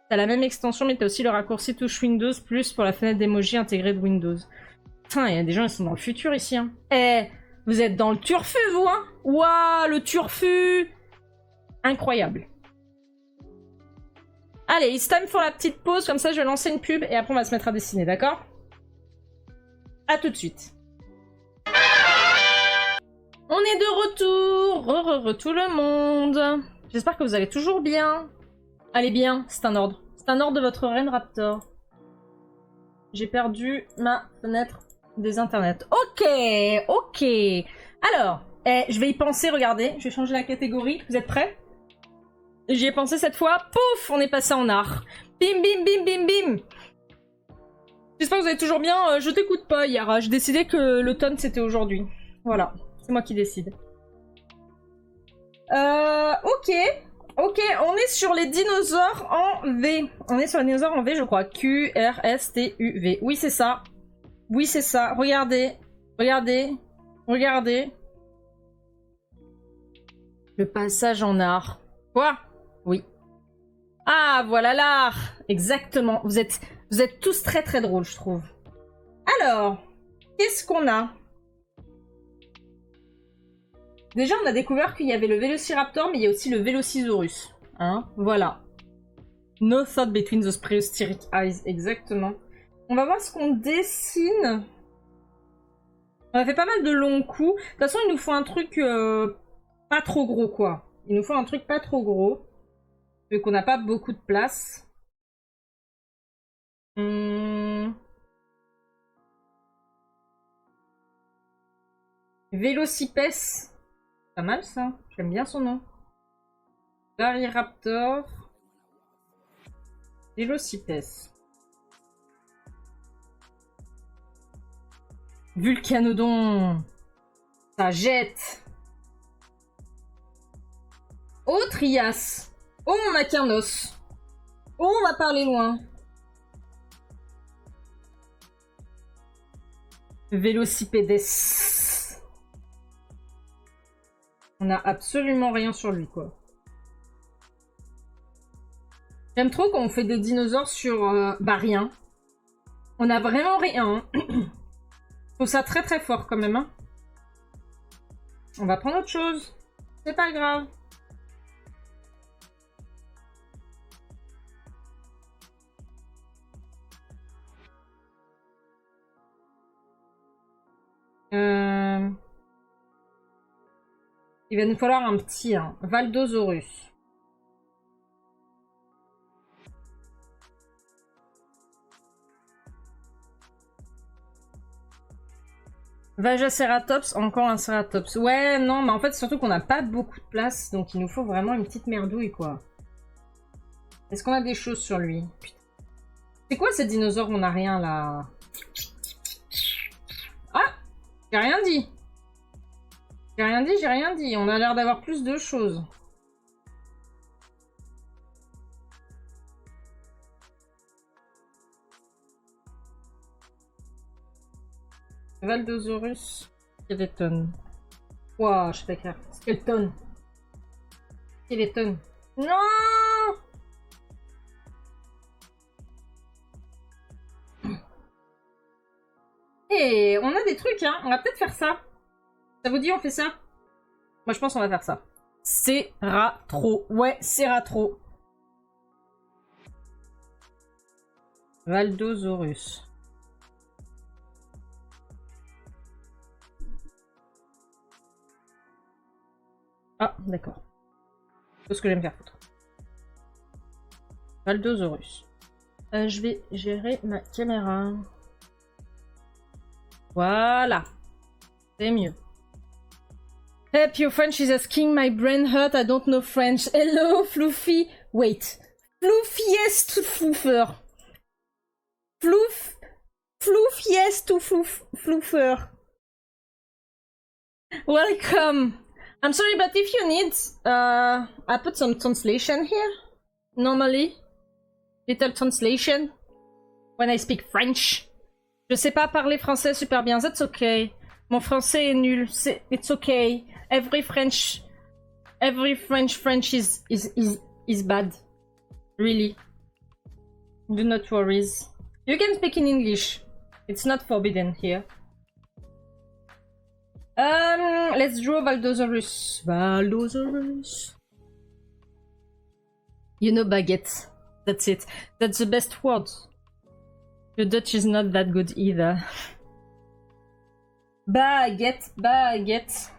T'as la même extension, mais t'as aussi le raccourci touche Windows plus pour la fenêtre d'emoji intégrée de Windows. Putain, il y a des gens qui sont dans le futur ici, hein. Eh, vous êtes dans le turfu, vous, hein? Ouah, le turfu! Incroyable. Allez, it's time for la petite pause, comme ça je vais lancer une pub et après on va se mettre à dessiner, d'accord? A tout de suite. On est de retour! Tout le monde! J'espère que vous allez toujours bien. Allez bien, c'est un ordre. C'est un ordre de votre reine Raptor. J'ai perdu ma fenêtre des internets. Ok. Alors, je vais y penser, regardez. Je vais changer la catégorie. Vous êtes prêts? J'y ai pensé cette fois. Pouf, on est passé en art. Bim, bim, bim, bim, bim. J'espère que vous allez toujours bien. Je t'écoute pas, Yara. J'ai décidé que l'automne, c'était aujourd'hui. Voilà, c'est moi qui décide. Ok, on est sur les dinosaures en V. On est sur les dinosaures en V, je crois. Q, R, S, T, U, V. Oui, c'est ça. Regardez. Regardez. Le passage en art. Quoi? Oui. Ah, voilà l'art. Exactement. Vous êtes tous très très drôles, je trouve. Alors, qu'est-ce qu'on a? Déjà, on a découvert qu'il y avait le Vélociraptor, mais il y a aussi le Vélocisaurus. Hein? Voilà. No thought between those prehistoric eyes. Exactement. On va voir ce qu'on dessine. On a fait pas mal de longs coups. De toute façon, il nous faut un truc pas trop gros, quoi. Il nous faut un truc pas trop gros. Vu qu'on n'a pas beaucoup de place. Vélocipes. Pas mal, ça. J'aime bien son nom. Varyraptor. Vélocipes. Vulcanodon. Ça jette. Oh, Trias. Oh, on n'a qu'un os. Oh, on va parler loin. Vélocipedes. On a absolument rien sur lui, quoi. J'aime trop quand on fait des dinosaures sur... bah, rien. On a vraiment rien. Je trouve ça très très fort, quand même. Hein. On va prendre autre chose. C'est pas grave. Il va nous falloir un petit, hein. Valdosaurus. Vajaceratops, encore un Ceratops. Ouais, non, mais en fait, surtout qu'on n'a pas beaucoup de place, donc il nous faut vraiment une petite merdouille, quoi. Est-ce qu'on a des choses sur lui? Putain. C'est quoi ces dinosaures? On n'a rien, là. Ah! J'ai rien dit. J'ai rien dit, j'ai rien dit. On a l'air d'avoir plus de choses. Valdosaurus. Skeleton. Ouah, je sais pas écrire. Skeleton. Skeleton. Non! Et on a des trucs, hein. On va peut-être faire ça. Ça vous dit, on fait ça? Moi, je pense qu'on va faire ça. Cératro. Ouais, Cératro. Valdosaurus. Ah, d'accord. C'est ce que j'aime faire foutre. Valdosaurus. Je vais gérer ma caméra. Voilà. C'est mieux. Help, your French is asking, my brain hurt, I don't know French. Hello, Floofy. Wait. Floofiest floofer. Floofiest floofer. Welcome. I'm sorry, but if you need, I put some translation here. Normally. Little translation. When I speak French. Je sais pas parler français super bien, that's okay. Mon français est nul, it's okay. Every French is bad. Really. Do not worry. You can speak in English. It's not forbidden here. Let's draw Valdosaurus. Valdosaurus. You know baguette. That's it. That's the best word. The Dutch is not that good either. Baguette, baguette.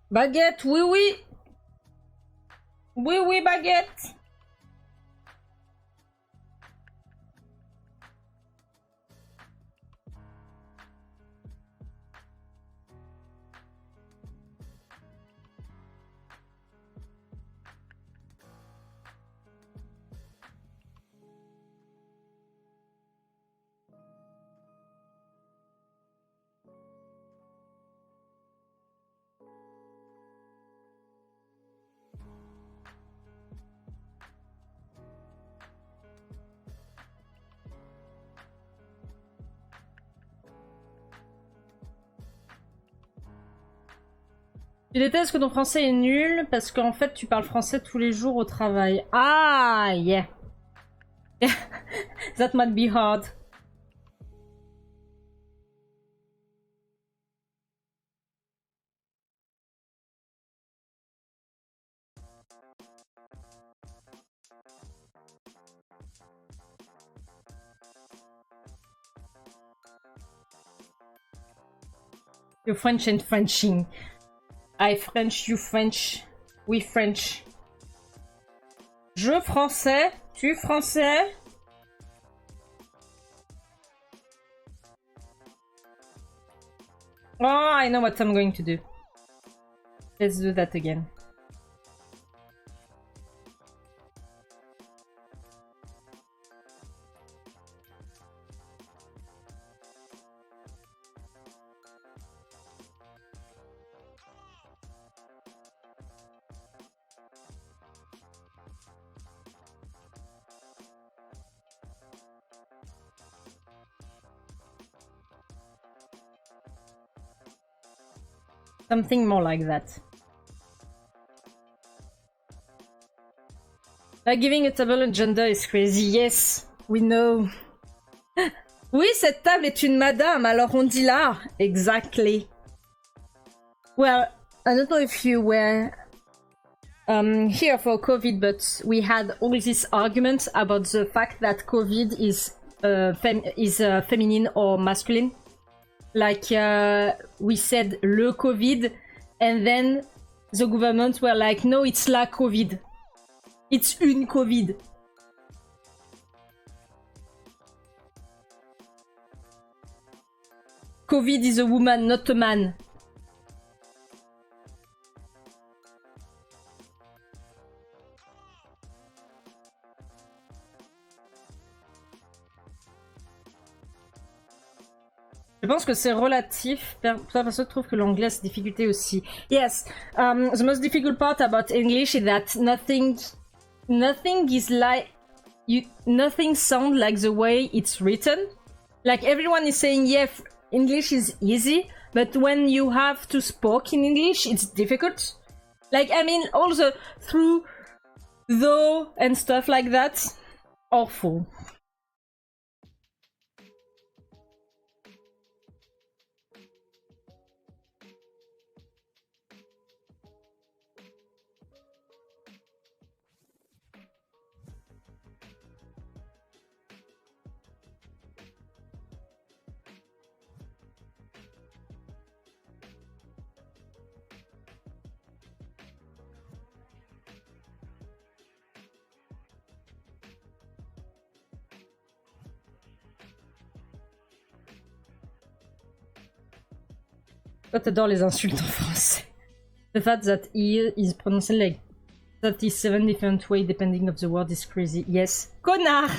Baguette, oui, oui. Oui, oui, baguette. Tu détestes que ton français est nul parce qu'en fait tu parles français tous les jours au travail. Ah, yeah. That might be hard. You French and Frenching. I French, you French, we French. Je français, tu français. Oh, I know what I'm going to do. Let's do that again. Something more like that. Like giving a table a gender is crazy. Yes, we know. Oui, cette table est une madame, alors on dit là. Exactly. Well, I don't know if you were here for COVID, but we had all this argument about the fact that COVID is feminine or masculine. Like we said le COVID, and then the government were like, no, it's la COVID. It's une COVID. COVID is a woman, not a man. Je pense que c'est relatif. Personne trouve que l'anglais a ses difficultés aussi. Yes, the most difficult part about English is that nothing is like nothing sounds like the way it's written. Like everyone is saying, yeah, English is easy, but when you have to speak in English, it's difficult. Like I mean, all the through, though, and stuff like that, awful. Toi, t'adores les insultes en français. The fact that here is pronounced like 37 different ways depending of the word is crazy. Yes. Connard!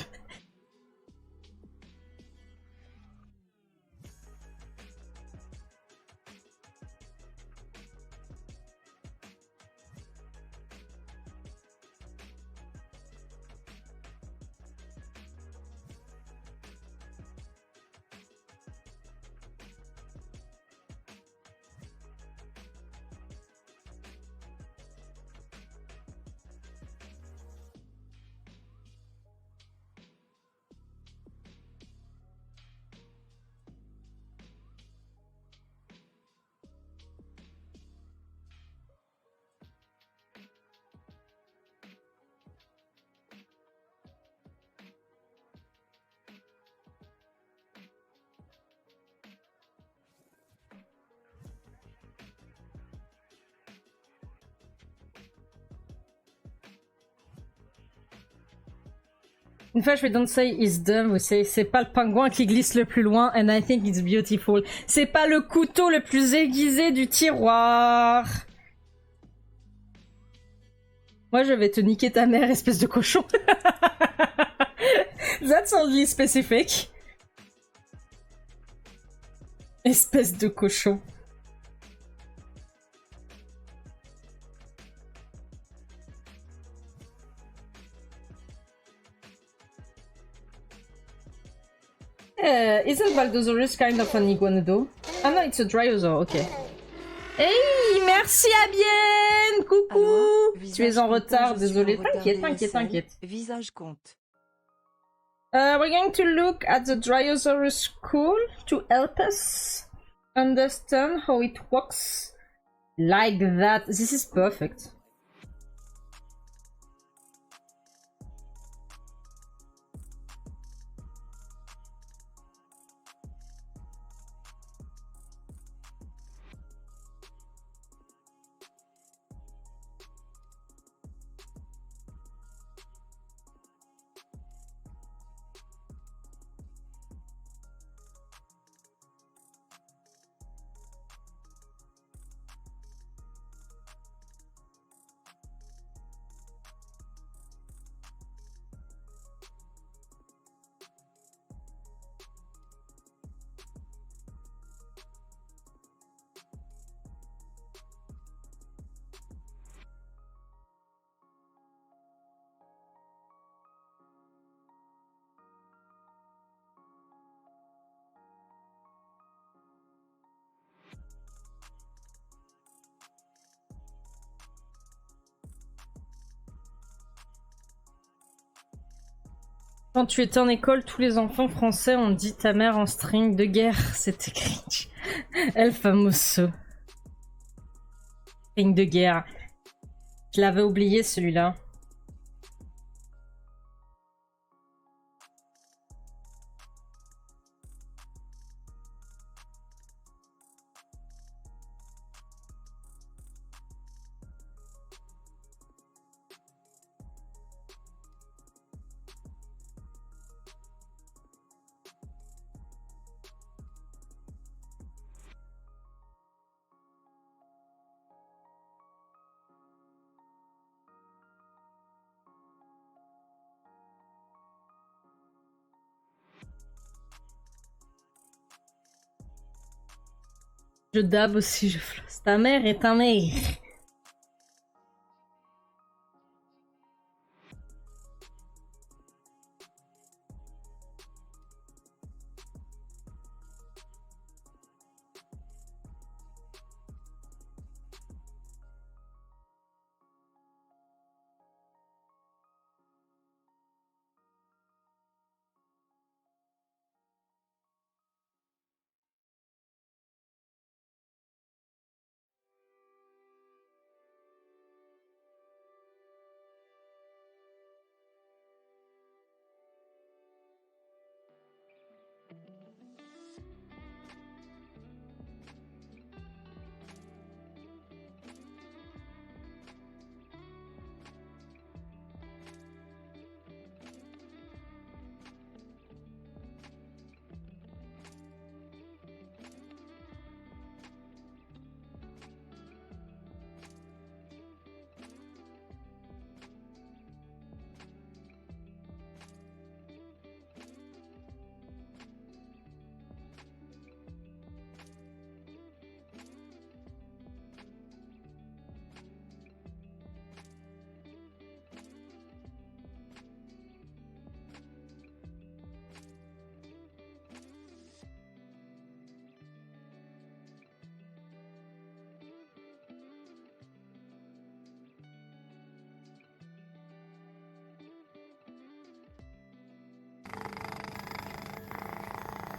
Une fois, je fais don't say is dumb, c'est pas le pingouin qui glisse le plus loin, and I think it's beautiful. C'est pas le couteau le plus aiguisé du tiroir. Moi, je vais te niquer ta mère, espèce de cochon. That's only specific. Espèce de cochon. Isn't Baldozorus kind of an iguanodon? Ah no, it's a dryosaur, okay. Hey, merci à bien. Coucou. Alors, Tu es en visage retard, comptant, je suis désolé. en retard T'inquiète, de t'inquiète, vaisselle. t'inquiète. Visage compte. We're going to look at the Dryosaurus skull to help us understand how it works. Like that. This is perfect. Quand tu étais en école, tous les enfants français ont dit ta mère en string de guerre. C'était cringe. El famoso. String de guerre. Je l'avais oublié celui-là. Je dab aussi, je flosse. Ta mère est ta mère.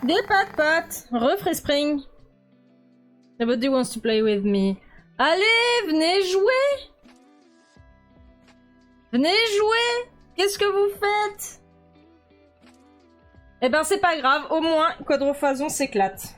Des pattes. Refrais spring. Nobody wants to play with me. Allez, venez jouer. Venez jouer. Qu'est-ce que vous faites? Eh ben c'est pas grave, au moins Quadrophason s'éclate.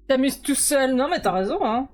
T'amuses tout seul. Non, mais t'as raison, hein.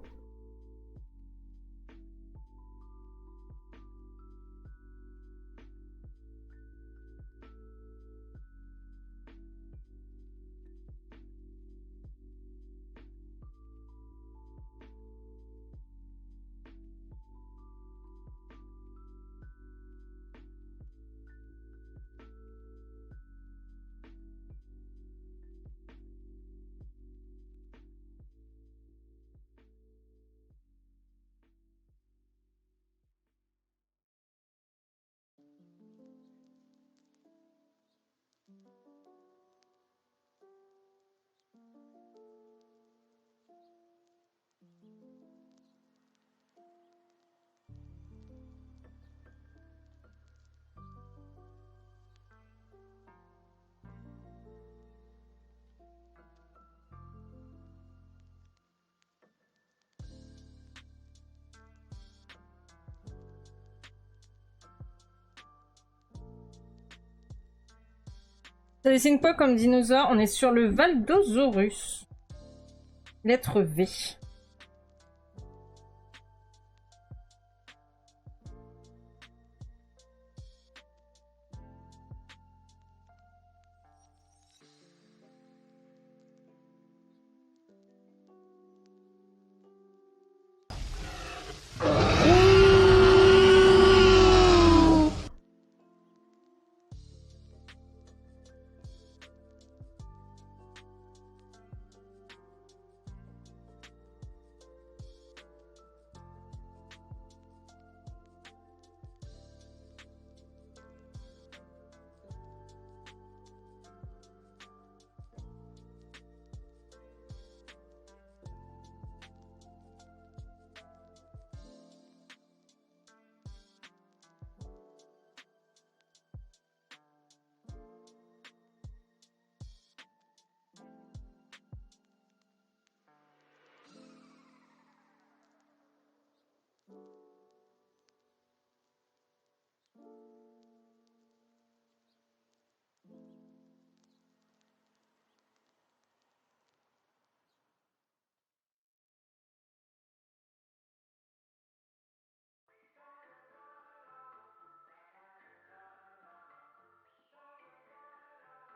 Ça dessine quoi comme dinosaure? On est sur le Valdosaurus. Lettre V.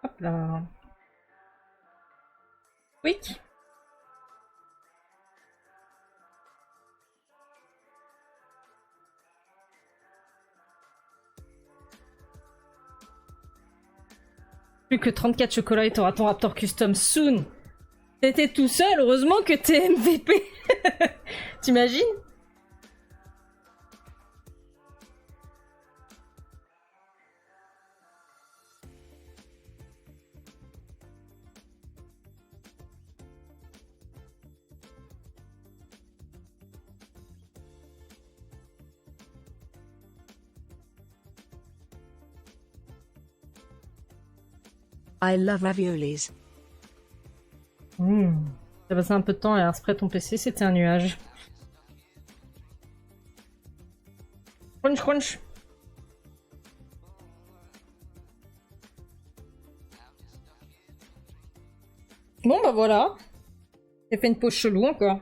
Hop là. Oui. Plus que 34 chocolats et t'auras ton Raptor Custom soon. T'étais tout seul, heureusement que t'es MVP. T'imagines? I love raviolis. T'as passé un peu de temps à spray ton PC, c'était un nuage. Crunch, crunch. Bon bah voilà. J'ai fait une pause chelou encore.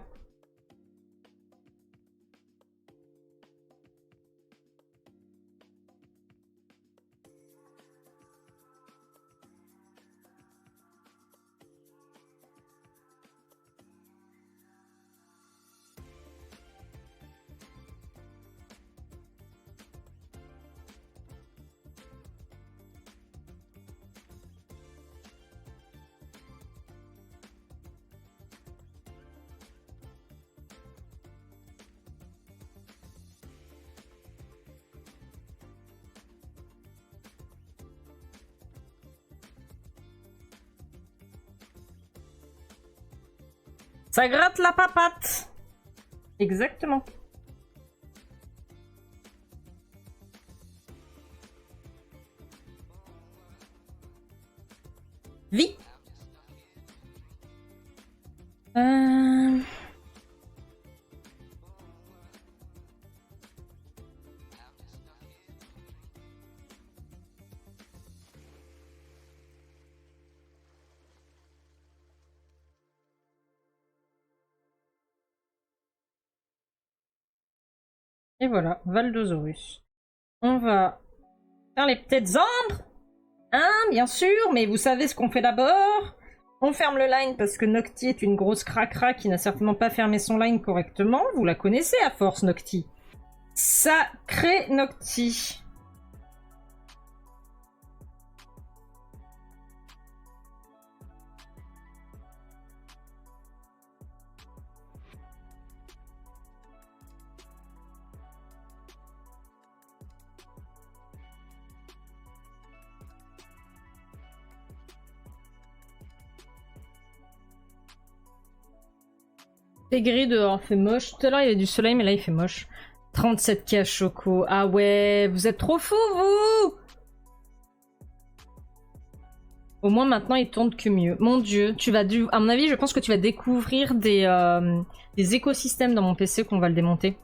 Ça gratte la papate. Exactement. Vie. Et voilà, Valdosaurus. On va faire les petites ombres. Hein, bien sûr, mais vous savez ce qu'on fait d'abord. On ferme le line parce que Nocti est une grosse cracra qui n'a certainement pas fermé son line correctement. Vous la connaissez à force, Nocti. Sacré Nocti. C'est gris dehors, fait moche. Tout à l'heure il y avait du soleil, mais là il fait moche. 37K Choco. Ah ouais, vous êtes trop fous, vous! Au moins maintenant il tourne que mieux. Mon dieu, tu vas à mon avis, je pense que tu vas découvrir des écosystèmes dans mon PC qu'on va le démonter.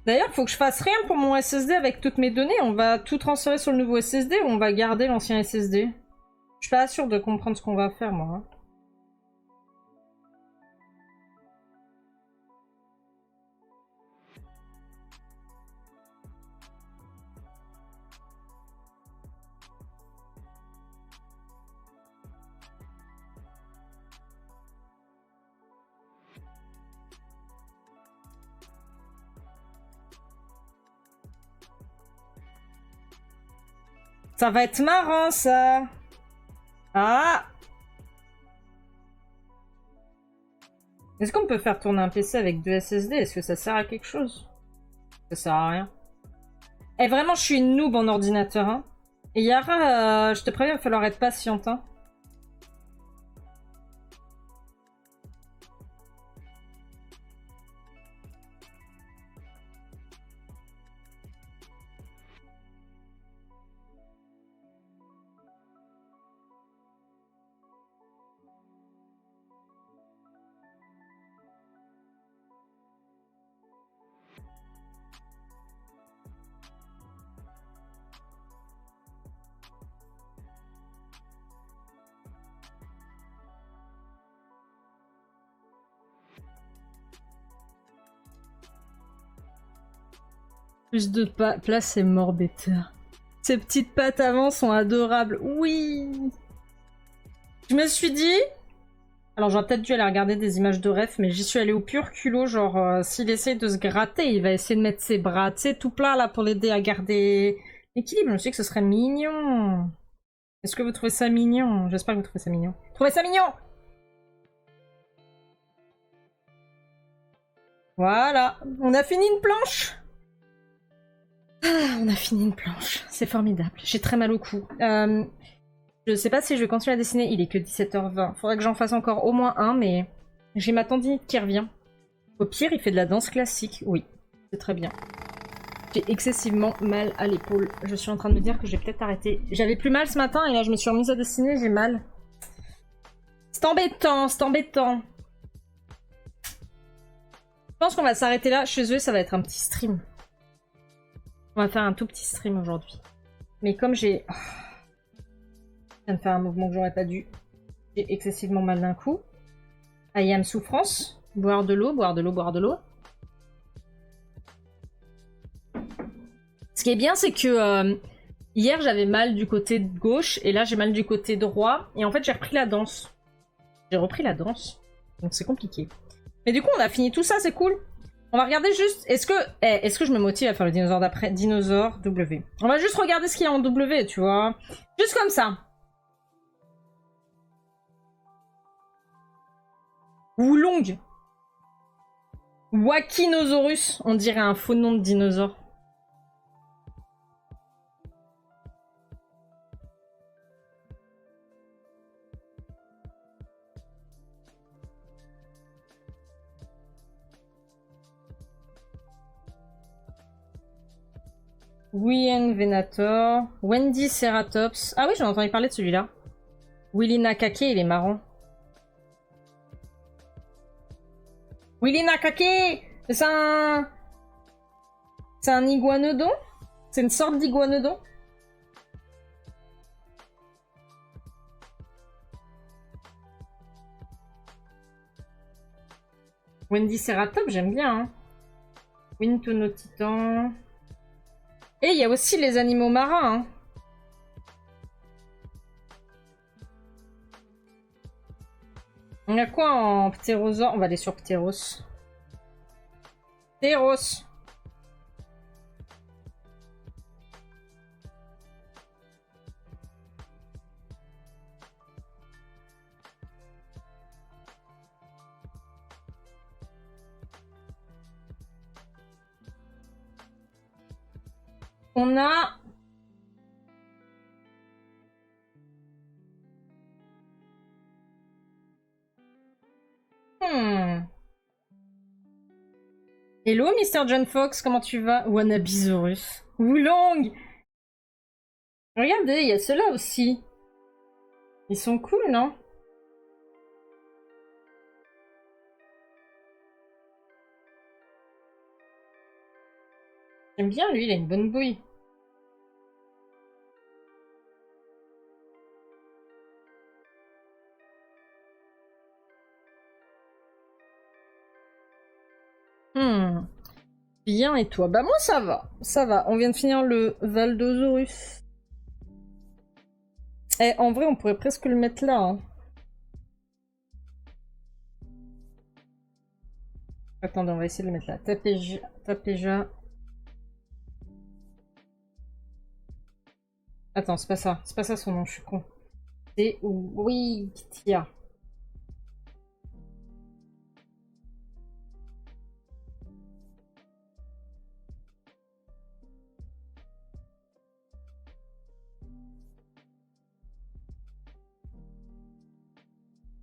D'ailleurs, faut que je fasse rien pour mon SSD avec toutes mes données. On va tout transférer sur le nouveau SSD ou on va garder l'ancien SSD? Je suis pas sûre de comprendre ce qu'on va faire, moi. Ça va être marrant, ça. Ah! Est-ce qu'on peut faire tourner un PC avec 2 SSD? Est-ce que ça sert à quelque chose? Ça sert à rien. Eh, vraiment, je suis une noob en ordinateur, hein. Et Yara, je te préviens, il va falloir être patiente, hein. Plus de place, c'est mort better. Ces petites pattes avant sont adorables. Oui. Je me suis dit... Alors j'aurais peut-être dû aller regarder des images de ref, mais j'y suis allée au pur culot, genre s'il essaye de se gratter, il va essayer de mettre ses bras, tu sais, tout plat là pour l'aider à garder l'équilibre. Je me suis dit que ce serait mignon. Est-ce que vous trouvez ça mignon? J'espère que vous trouvez ça mignon. Trouvez ça mignon? Voilà, on a fini une planche. Ah, on a fini une planche, c'est formidable. J'ai très mal au cou. Je sais pas si je vais continuer à dessiner, il est que 17h20. Faudrait que j'en fasse encore au moins un, mais j'ai ma tendinite qui revient. Au pire, il fait de la danse classique. Oui, c'est très bien. J'ai excessivement mal à l'épaule. Je suis en train de me dire que je vais peut-être arrêter. J'avais plus mal ce matin et là je me suis remise à dessiner, j'ai mal. C'est embêtant, c'est embêtant. Je pense qu'on va s'arrêter là. Chez eux, ça va être un petit stream. On va faire un tout petit stream aujourd'hui. Mais comme j'ai... Je viens de faire un mouvement que j'aurais pas dû. J'ai excessivement mal d'un coup. I am souffrance. Boire de l'eau, boire de l'eau, boire de l'eau. Ce qui est bien, c'est que hier, j'avais mal du côté gauche et là, j'ai mal du côté droit. Et en fait, j'ai repris la danse. J'ai repris la danse. Donc, c'est compliqué. Mais du coup, on a fini tout ça, c'est cool. On va regarder juste... Est-ce que je me motive à faire le dinosaure d'après? Dinosaure W. On va juste regarder ce qu'il y a en W, tu vois. Juste comme ça. Wulong. Wakinosaurus. On dirait un faux nom de dinosaure. Wien Venator. Wendy Ceratops. Ah oui, j'en ai entendu parler de celui-là. Willy Nakake, il est marrant. Willy Nakake! C'est un... C'est un iguanodon? C'est une sorte d'iguanodon? Wendy Ceratops, j'aime bien, hein. Wintono Titan. Et il y a aussi les animaux marins. Hein. On a quoi en ptérosaure? On va aller sur Ptéros. Ptéros. On a... Hello, Mr. John Fox, comment tu vas? Wanabisaurus. Wulong. Regardez, il y a ceux-là aussi. Ils sont cool, non? J'aime bien, lui, il a une bonne bouille. Bien, et toi? Bah moi, ça va. Ça va. On vient de finir le Valdosaurus. Eh, en vrai, on pourrait presque le mettre là. Hein. Attendez, on va essayer de le mettre là. Tapéja. Attends, c'est pas ça. C'est pas ça son nom, je suis con. C'est Wikia.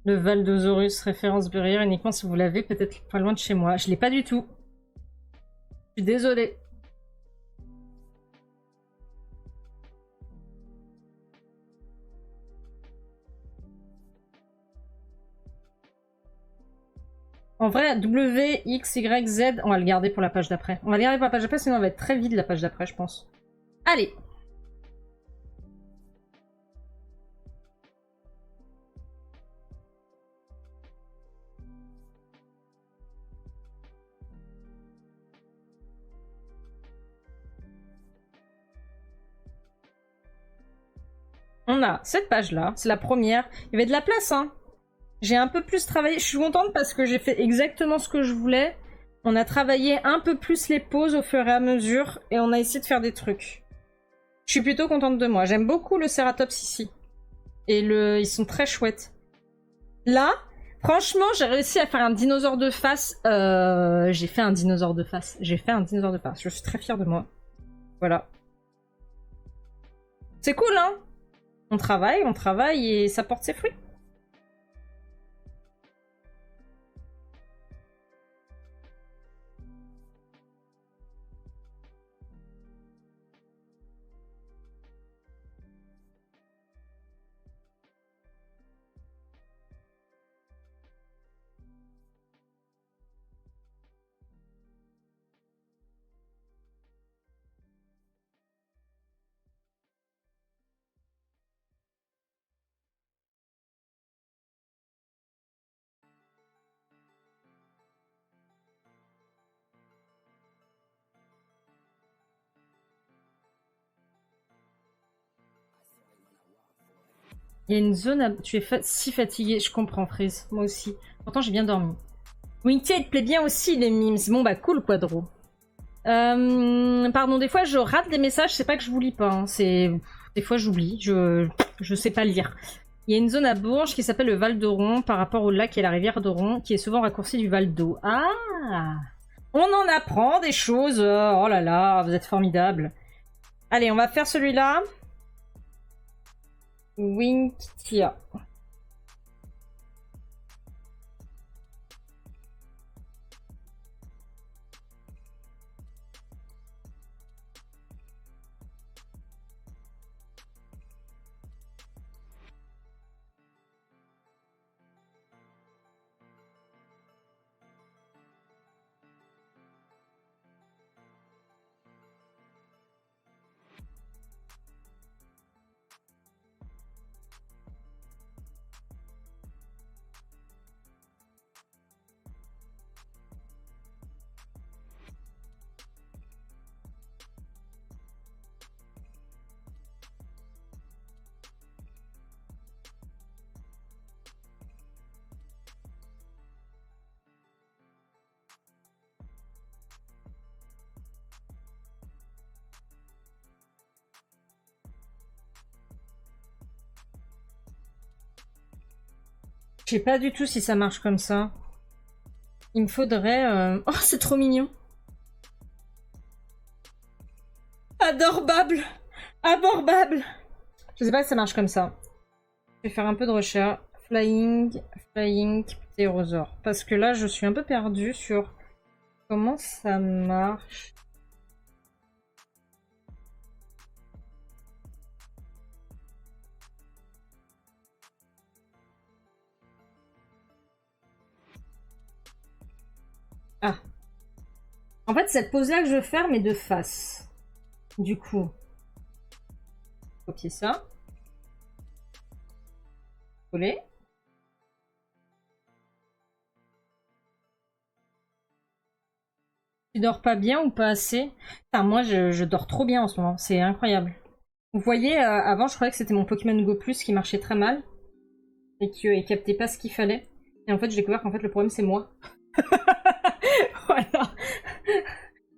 Le Valdosaurus, référence burière, uniquement si vous l'avez, peut-être pas loin de chez moi. Je l'ai pas du tout. Je suis désolée. En vrai, W, X, Y, Z, on va le garder pour la page d'après. On va le garder pour la page d'après, sinon on va être très vide la page d'après, je pense. Allez. On a cette page-là, c'est la première. Il y avait de la place, hein. J'ai un peu plus travaillé. Je suis contente parce que j'ai fait exactement ce que je voulais. On a travaillé un peu plus les pauses au fur et à mesure et on a essayé de faire des trucs. Je suis plutôt contente de moi. J'aime beaucoup le Ceratops ici. Et ils sont très chouettes. Là, franchement, j'ai réussi à faire un dinosaure de face. J'ai fait un dinosaure de face. Je suis très fière de moi. Voilà. C'est cool, hein? On travaille et ça porte ses fruits. Il y a une zone à... Tu es si fatigué, je comprends, Freeze. Moi aussi. Pourtant, j'ai bien dormi. Winky, il te plaît bien aussi, les memes. Bon, bah, cool, Quadro. Pardon, des fois, je rate des messages. C'est pas que je vous lis pas. Hein. Des fois, j'oublie. Je sais pas lire. Il y a une zone à Bourges qui s'appelle le Val d'Oron par rapport au lac et la rivière d'Oron, qui est souvent raccourcie du Val d'Eau. Ah! On en apprend des choses. Oh là là, vous êtes formidables. Allez, on va faire celui-là. Winkia. Je sais pas du tout si ça marche comme ça. Il me faudrait... Oh, c'est trop mignon. Adorbable. Aborbable. Je sais pas si ça marche comme ça. Je vais faire un peu de recherche. Flying, ptérosaure. Parce que là, je suis un peu perdue sur comment ça marche. Ah. En fait, cette pose-là que je veux faire, mais de face. Du coup, copier ça. Coller. Tu dors pas bien ou pas assez? Enfin, moi, je dors trop bien en ce moment. C'est incroyable. Vous voyez, avant, je croyais que c'était mon Pokémon Go Plus qui marchait très mal et qui captait pas ce qu'il fallait. Et en fait, j'ai découvert qu'en fait, le problème, c'est moi. Voilà.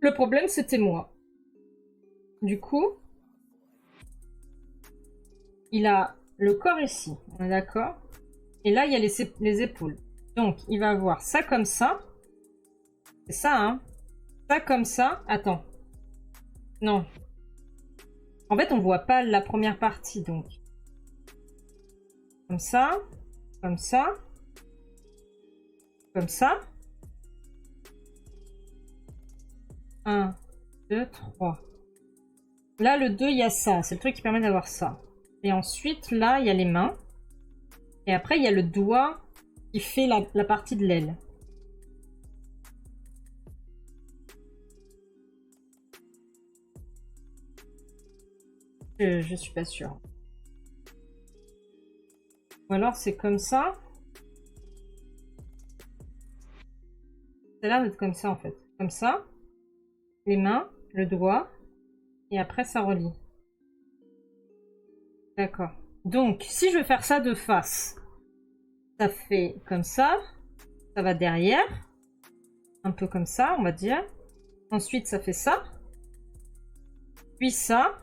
Le problème, c'était moi. Du coup, il a le corps ici, on est d'accord? Et là, il y a les épaules. Donc, il va avoir ça comme ça. C'est ça, hein? Ça comme ça. Attends. Non. En fait, on voit pas la première partie, donc. Comme ça. Comme ça. Comme ça. 1, 2, 3. Là, le 2, il y a ça. C'est le truc qui permet d'avoir ça. Et ensuite, là, il y a les mains. Et après, il y a le doigt qui fait la partie de l'aile. Je suis pas sûre. Ou alors, c'est comme ça. Ça a l'air d'être comme ça, en fait. Comme ça. Les mains, le doigt. Et après, ça relie. D'accord. Donc, si je veux faire ça de face, ça fait comme ça. Ça va derrière. Un peu comme ça, on va dire. Ensuite, ça fait ça. Puis ça.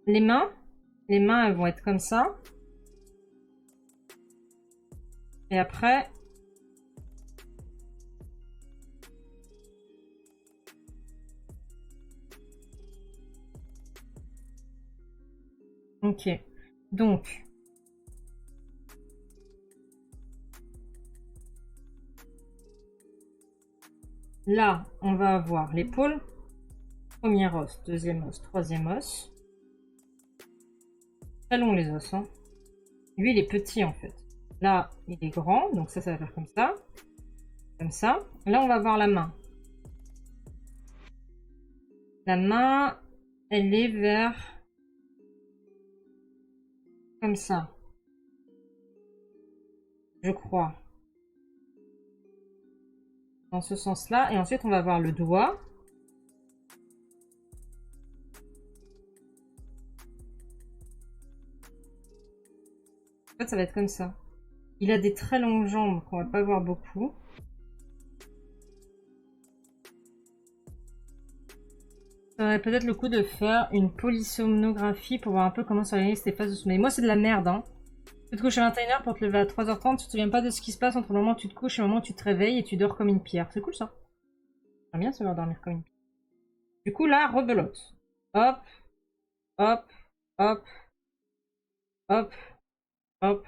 Les mains, elles vont être comme ça. Et après... Ok. Donc... Là, on va avoir l'épaule. Premier os, deuxième os, troisième os. Très long les os, hein. Lui, il est petit en fait. Là, il est grand, donc ça va faire comme ça. Comme ça. Là, on va voir la main. La main, elle est vers... Comme ça. Je crois. Dans ce sens-là. Et ensuite, on va voir le doigt. En fait, ça va être comme ça. Il a des très longues jambes qu'on va pas voir beaucoup. Ça aurait peut-être le coup de faire une polysomnographie pour voir un peu comment s'organise tes phases de sommeil. Moi, c'est de la merde, hein. Tu te couches à 21h pour te lever à 3h30, tu te souviens pas de ce qui se passe entre le moment où tu te couches et le moment où tu te réveilles et tu dors comme une pierre. C'est cool ça. J'aime bien savoir dormir comme une pierre. Du coup, là, rebelote. Hop, hop, hop, hop, hop.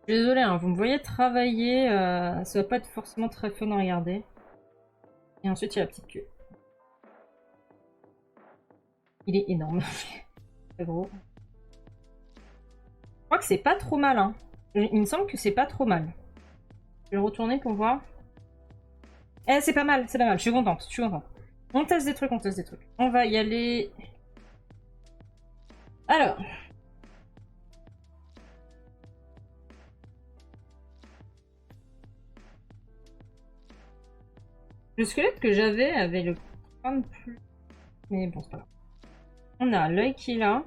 Je suis désolée, hein, vous me voyez travailler, ça va pas être forcément très fun à regarder. Et ensuite, il y a la petite queue. Il est énorme. Très gros. Je crois que c'est pas trop mal, hein. Il me semble que c'est pas trop mal. Je vais le retourner pour voir. Eh, c'est pas mal, c'est pas mal. Je suis contente, je suis contente. On teste des trucs, on teste des trucs. On va y aller. Alors. Le squelette que j'avais avait le crâne plus... Mais bon, c'est pas grave. On a l'œil qui est là.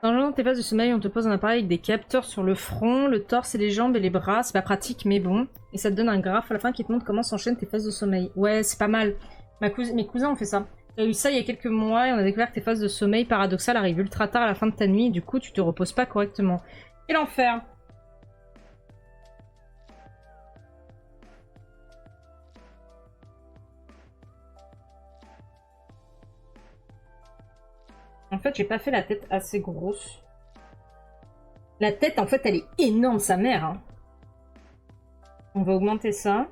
Dans tes phases de sommeil, on te pose un appareil avec des capteurs sur le front, le torse et les jambes et les bras. C'est pas pratique, mais bon. Et ça te donne un graphe à la fin qui te montre comment s'enchaînent tes phases de sommeil. Ouais, c'est pas mal. Mes cousins ont fait ça. J'ai eu ça il y a quelques mois et on a découvert que tes phases de sommeil paradoxales arrivent ultra tard à la fin de ta nuit et du coup, tu te reposes pas correctement. Quel enfer! En fait, j'ai pas fait la tête assez grosse. La tête, en fait, elle est énorme, sa mère. Hein. On va augmenter ça.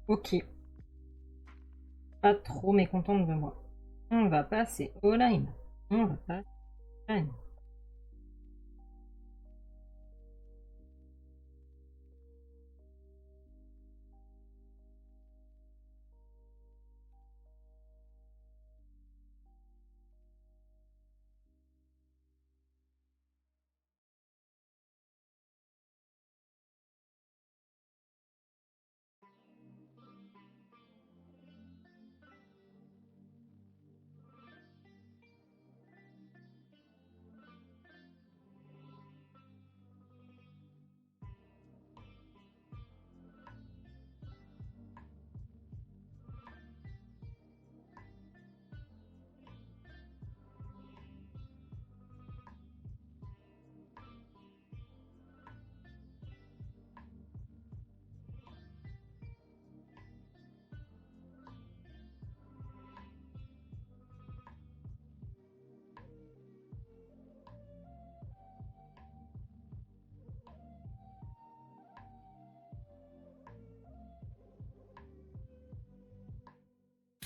Ok. Pas trop mécontente de moi. On va passer au line. On va passer au line.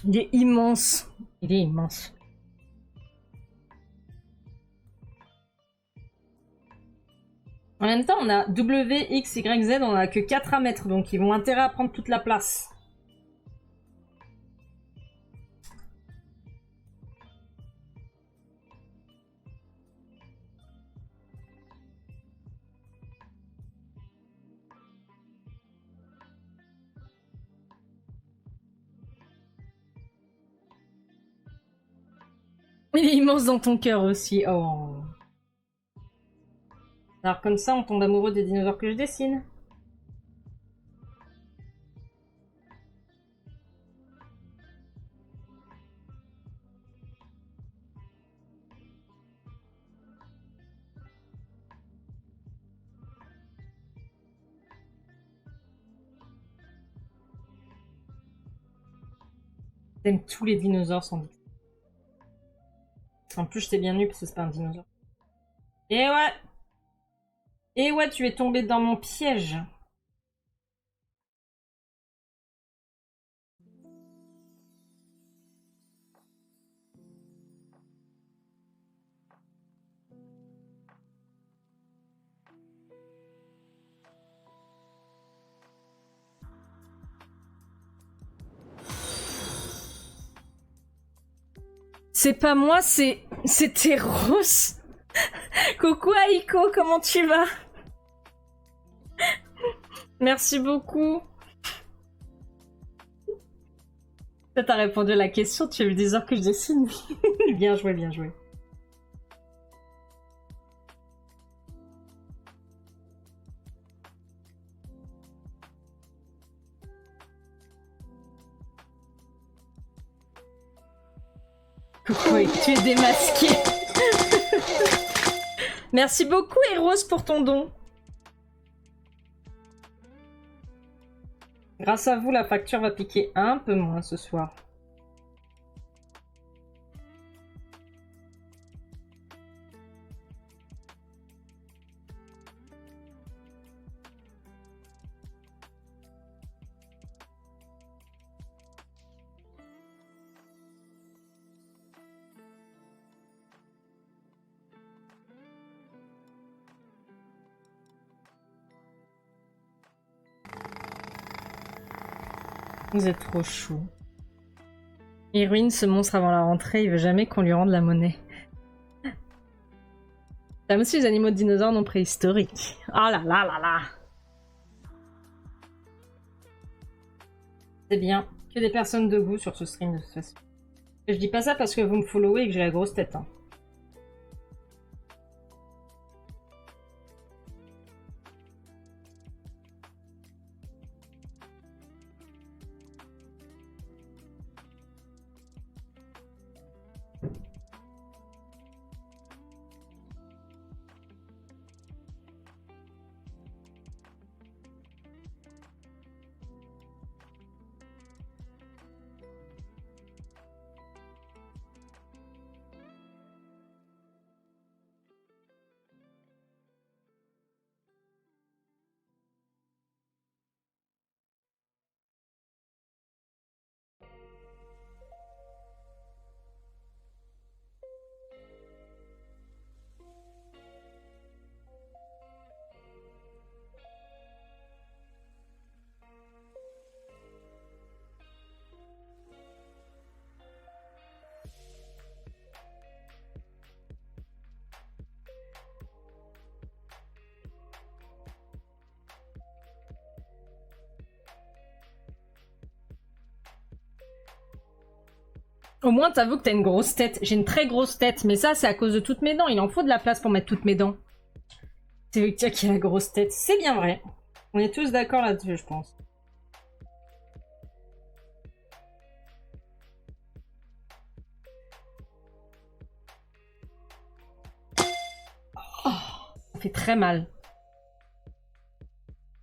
Il est immense. Il est immense. En même temps, on a W, X, Y, Z, on a que 4 à mettre, donc ils vont intérêt à prendre toute la place. Il est immense dans ton cœur aussi. Oh. Alors comme ça, on tombe amoureux des dinosaures que je dessine. T'aimes tous les dinosaures sans doute. En plus, je t'ai bien eu parce que c'est pas un dinosaure. Et ouais! Et ouais, tu es tombé dans mon piège. C'est pas moi, c'était Rose. Coucou Aiko, comment tu vas? Merci beaucoup. T'as répondu à la question, tu as eu des heures que je dessine. Bien joué, bien joué. Oui, tu es démasqué. Merci beaucoup, Eros, pour ton don. Grâce à vous, la facture va piquer un peu moins ce soir. Vous êtes trop chou. Il ruine ce monstre avant la rentrée, il veut jamais qu'on lui rende la monnaie. T'aimes aussi les animaux de dinosaures non préhistoriques. Oh là là là là. C'est bien. Que des personnes de goût sur ce stream de toute façon. Et je dis pas ça parce que vous me followez et que j'ai la grosse tête. Hein. Au moins, t'avoues que t'as une grosse tête. J'ai une très grosse tête, mais ça, c'est à cause de toutes mes dents. Il en faut de la place pour mettre toutes mes dents. C'est Victor qui a la grosse tête. C'est bien vrai. On est tous d'accord là-dessus, je pense. Oh, ça fait très mal.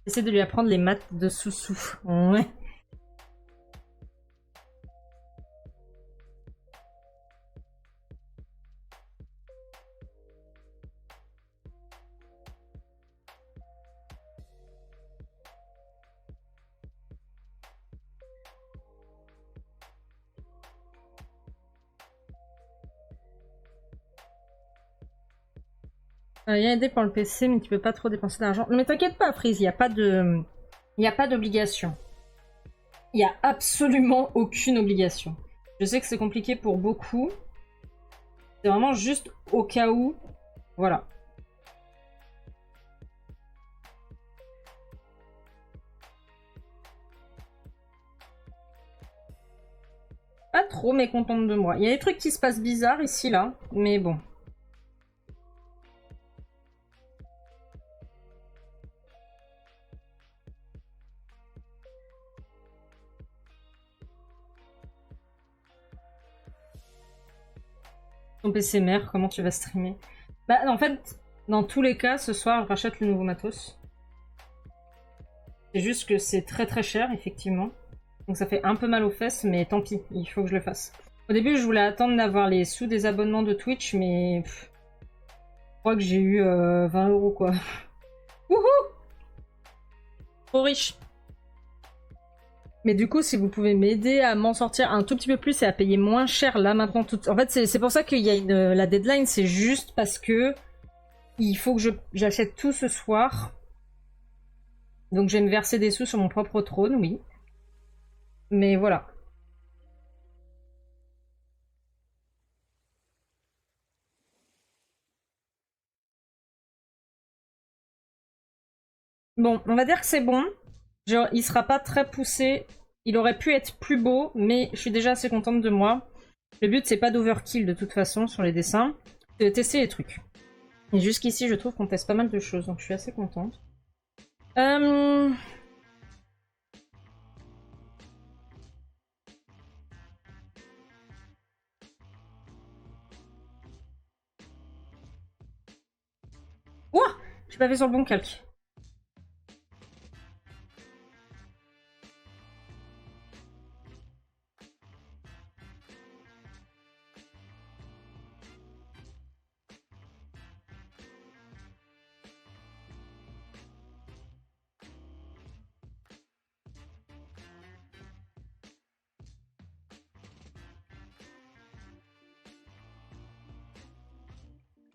J'essaie de lui apprendre les maths de Soussou. Ouais. Il y a aidé pour le PC, mais tu peux pas trop dépenser d'argent. Mais t'inquiète pas, Freeze, il n'y a pas de... Il n'y a pas d'obligation. Il n'y a absolument aucune obligation. Je sais que c'est compliqué pour beaucoup. C'est vraiment juste au cas où. Voilà. Pas trop mécontente de moi. Il y a des trucs qui se passent bizarres ici, là. Mais bon. Ton PC mère, comment tu vas streamer? Bah, en fait, dans tous les cas, ce soir, je rachète le nouveau matos. C'est juste que c'est très très cher, effectivement. Donc ça fait un peu mal aux fesses, mais tant pis, il faut que je le fasse. Au début, je voulais attendre d'avoir les sous des abonnements de Twitch, mais... je crois que j'ai eu 20 € quoi. Wouhou! Trop riche. Mais du coup, si vous pouvez m'aider à m'en sortir un tout petit peu plus et à payer moins cher là maintenant tout... En fait, c'est pour ça qu'il y a la deadline, c'est juste parce que il faut que j'achète tout ce soir. Donc je vais me verser des sous sur mon propre trône, oui. Mais voilà. Bon, on va dire que c'est bon. Genre, il sera pas très poussé. Il aurait pu être plus beau, mais je suis déjà assez contente de moi. Le but, c'est pas d'overkill de toute façon sur les dessins. C'est de tester les trucs. Et jusqu'ici, je trouve qu'on teste pas mal de choses, donc je suis assez contente. Ouah! J'ai pas fait sur le bon calque.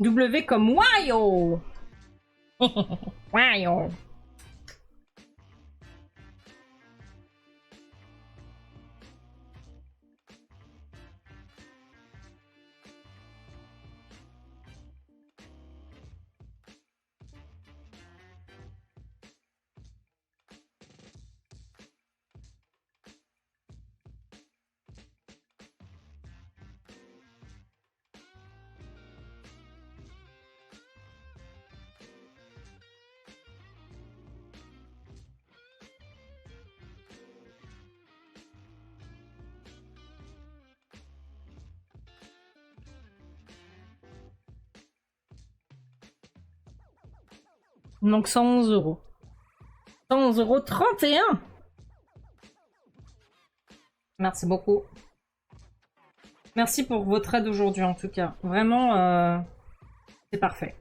W comme Wayo! Wayo! Donc 111 €. 111 € 31. Merci beaucoup. Merci pour votre aide aujourd'hui en tout cas. Vraiment, c'est parfait.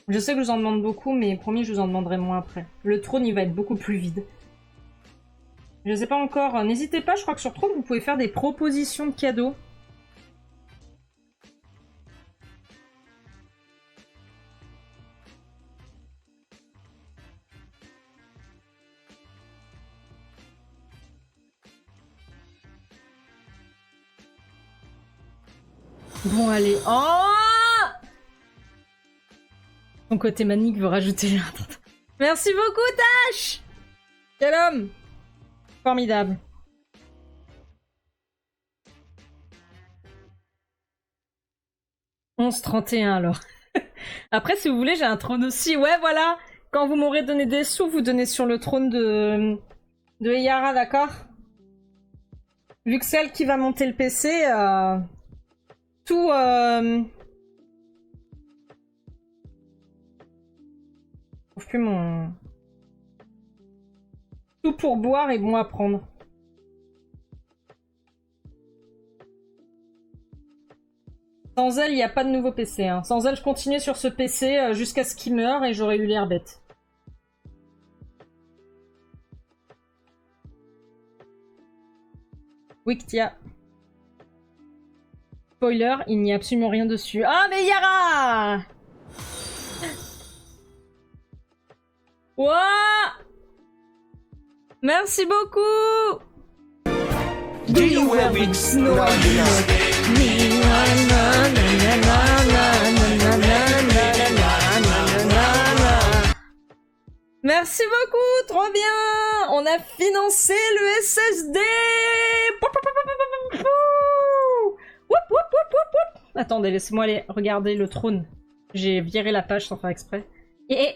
Je sais que je vous en demande beaucoup, mais promis, je vous en demanderai moins après. Le trône, il va être beaucoup plus vide. Je sais pas encore. N'hésitez pas, je crois que sur Trône, vous pouvez faire des propositions de cadeaux. Bon, allez. Oh! Ton côté manique veut rajouter... Merci beaucoup, Tash! Quel homme! Formidable. « 11,31 alors. Après, si vous voulez, j'ai un trône aussi. Ouais, voilà. Quand vous m'aurez donné des sous, vous donnez sur le trône de Eyara, d'accord? Vu que c'est elle qui va monter le PC, tout... Je trouve plus mon... Tout pour boire et bon à prendre. Sans elle, il n'y a pas de nouveau PC. Hein. Sans elle, je continuais sur ce PC jusqu'à ce qu'il meure et j'aurais eu l'air bête. Wiktia. Spoiler, il n'y a absolument rien dessus. Ah, mais Yara! Ouah! Merci beaucoup! Do you wear wigs? No, I do not. Merci beaucoup, trop bien! On a financé le SSD! Attendez, laissez-moi aller regarder le trône. J'ai viré la page sans faire exprès. Et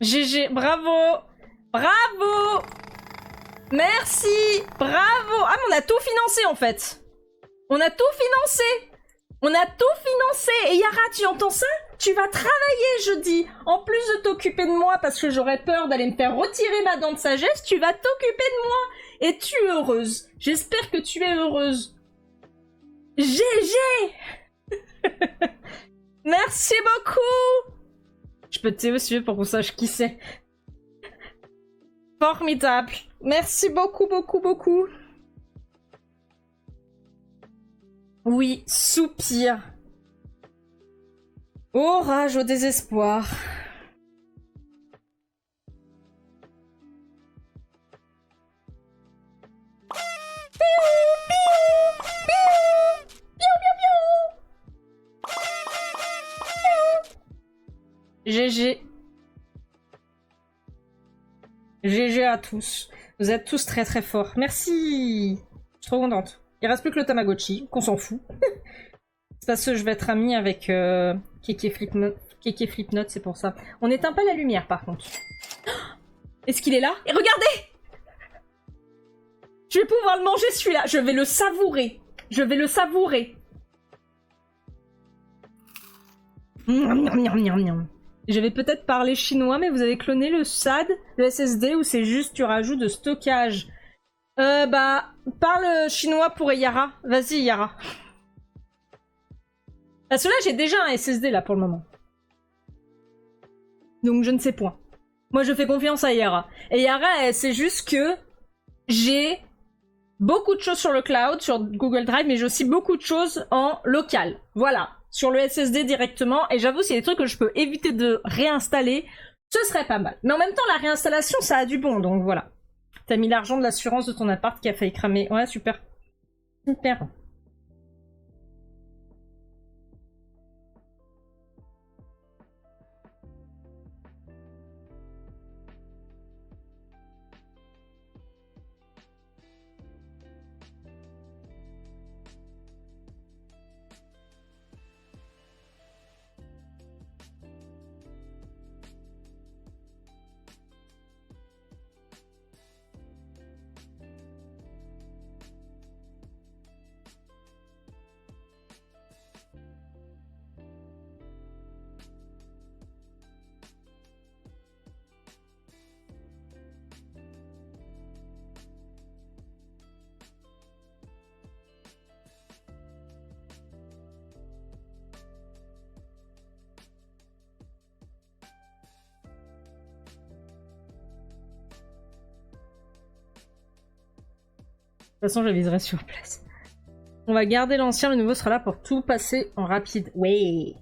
GG, bravo! Bravo! Merci! Bravo! Ah, mais on a tout financé en fait! On a tout financé! On a tout financé. Et Yara, tu entends ça? Tu vas travailler jeudi. En plus de t'occuper de moi parce que j'aurais peur d'aller me faire retirer ma dent de sagesse, tu vas t'occuper de moi. Et tu es heureuse. J'espère que tu es heureuse. GG. Merci beaucoup. Je peux te tirer aussi pour qu'on sache qui c'est. Formidable. Merci beaucoup, beaucoup, beaucoup. Oui, soupir. Orage au désespoir. GG. GG à tous. Vous êtes tous très très forts. Merci. Je suis trop contente. Il reste plus que le Tamagotchi, qu'on s'en fout. C'est parce que je vais être amie avec Keke Flipnote, c'est pour ça. On n'éteint pas la lumière par contre. Est-ce qu'il est là? Et regardez! Je vais pouvoir le manger celui-là. Je vais le savourer. Je vais le savourer. Je vais peut-être parler chinois, mais vous avez cloné le SAD, le SSD, ou c'est juste tu rajoutes de stockage? Parle chinois pour Yara. Vas-y, Yara. Parce que là, j'ai déjà un SSD, là, pour le moment. Donc, je ne sais point. Moi, je fais confiance à Yara. Et Yara, c'est juste que j'ai beaucoup de choses sur le cloud, sur Google Drive, mais j'ai aussi beaucoup de choses en local. Voilà. Sur le SSD directement. Et j'avoue, s'il y a des trucs que je peux éviter de réinstaller, ce serait pas mal. Mais en même temps, la réinstallation, ça a du bon, donc voilà. T'as mis l'argent de l'assurance de ton appart qui a failli cramer. Ouais, super. Super. De toute façon, je viserai sur place. On va garder l'ancien, le nouveau sera là pour tout passer en rapide. Ouais.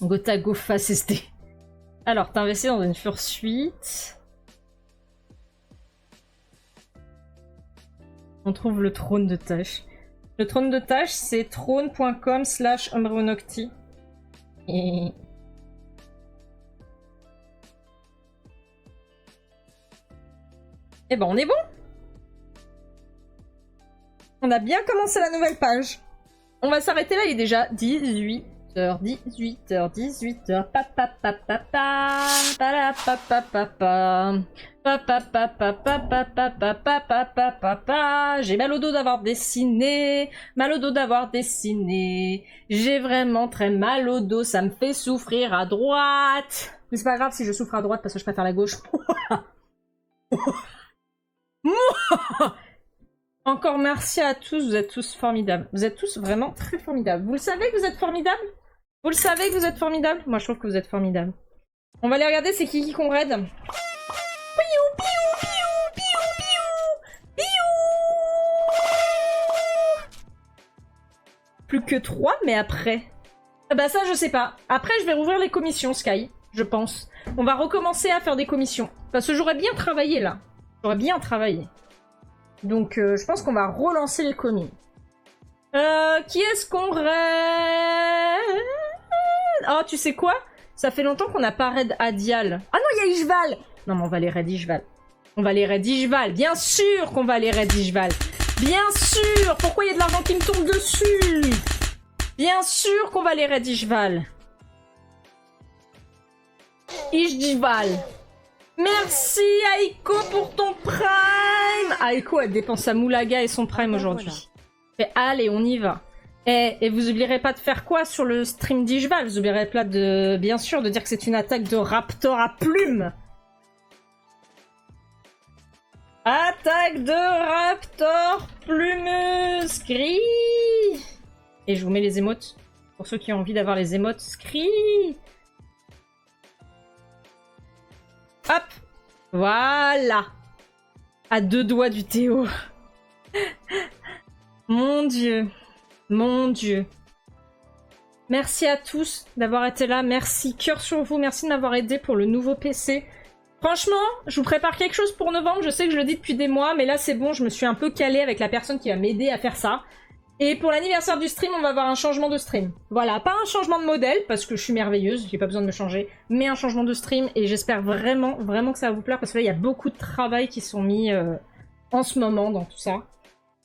Gotago face ST. Alors, t'as investi dans une fursuite. On trouve le trône de tâche. Le trône de tâche, c'est trône.com/Umbronocti. Et... ben, on est bon. On a bien commencé la nouvelle page. On va s'arrêter là, il est déjà 18h. 18h. J'ai mal au dos d'avoir dessiné. J'ai vraiment très mal au dos, ça me fait souffrir à droite. Mais c'est pas grave si je souffre à droite parce que je préfère la gauche. Encore merci à tous, vous êtes tous formidables. Vous êtes tous vraiment très formidables. Vous le savez que vous êtes formidables? Vous le savez que vous êtes formidables? Moi je trouve que vous êtes formidables. On va aller regarder c'est qui qu'on raid. Plus que 3, mais après. Ah bah ça je sais pas. Après je vais rouvrir les commissions Sky, je pense. On va recommencer à faire des commissions. Parce que j'aurais bien travaillé là. J'aurais bien travaillé. Donc, je pense qu'on va relancer les commis. Qui est-ce qu'on raid? Oh, tu sais quoi? Ça fait longtemps qu'on n'a pas raid Adial. Ah non, il y a Ishval. Non, mais on va les raid Ishval. Bien sûr qu'on va les raid Ishval. Bien sûr. Pourquoi il y a de l'argent qui me tombe dessus? Bien sûr qu'on va les raid Ishval. Ishval. Merci Aiko pour ton prime. Aiko elle dépense sa moulaga et son prime aujourd'hui. Allez on y va. Et vous oublierez pas de faire quoi sur le stream d'Ishval? Vous oublierez pas de, bien sûr, de dire que c'est une attaque de raptor à plumes. Attaque de raptor plumeuse, crie. Et je vous mets les émotes. Pour ceux qui ont envie d'avoir les émotes, crie. Hop. Voilà. À 2 doigts du Théo. Mon Dieu. Mon Dieu. Merci à tous d'avoir été là. Merci. Cœur sur vous. Merci de m'avoir aidé pour le nouveau PC. Franchement, je vous prépare quelque chose pour novembre. Je sais que je le dis depuis des mois, mais là c'est bon. Je me suis un peu calée avec la personne qui va m'aider à faire ça. Et pour l'anniversaire du stream, on va avoir un changement de stream. Voilà, pas un changement de modèle, parce que je suis merveilleuse, j'ai pas besoin de me changer, mais un changement de stream, et j'espère vraiment, vraiment que ça va vous plaire, parce que là, il y a beaucoup de travail qui sont mis en ce moment dans tout ça.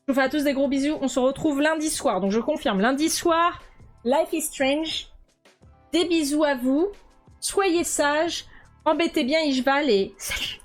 Je vous fais à tous des gros bisous, on se retrouve lundi soir, donc je confirme, lundi soir, Life is Strange. Des bisous à vous, soyez sages, embêtez bien Ishval, et salut!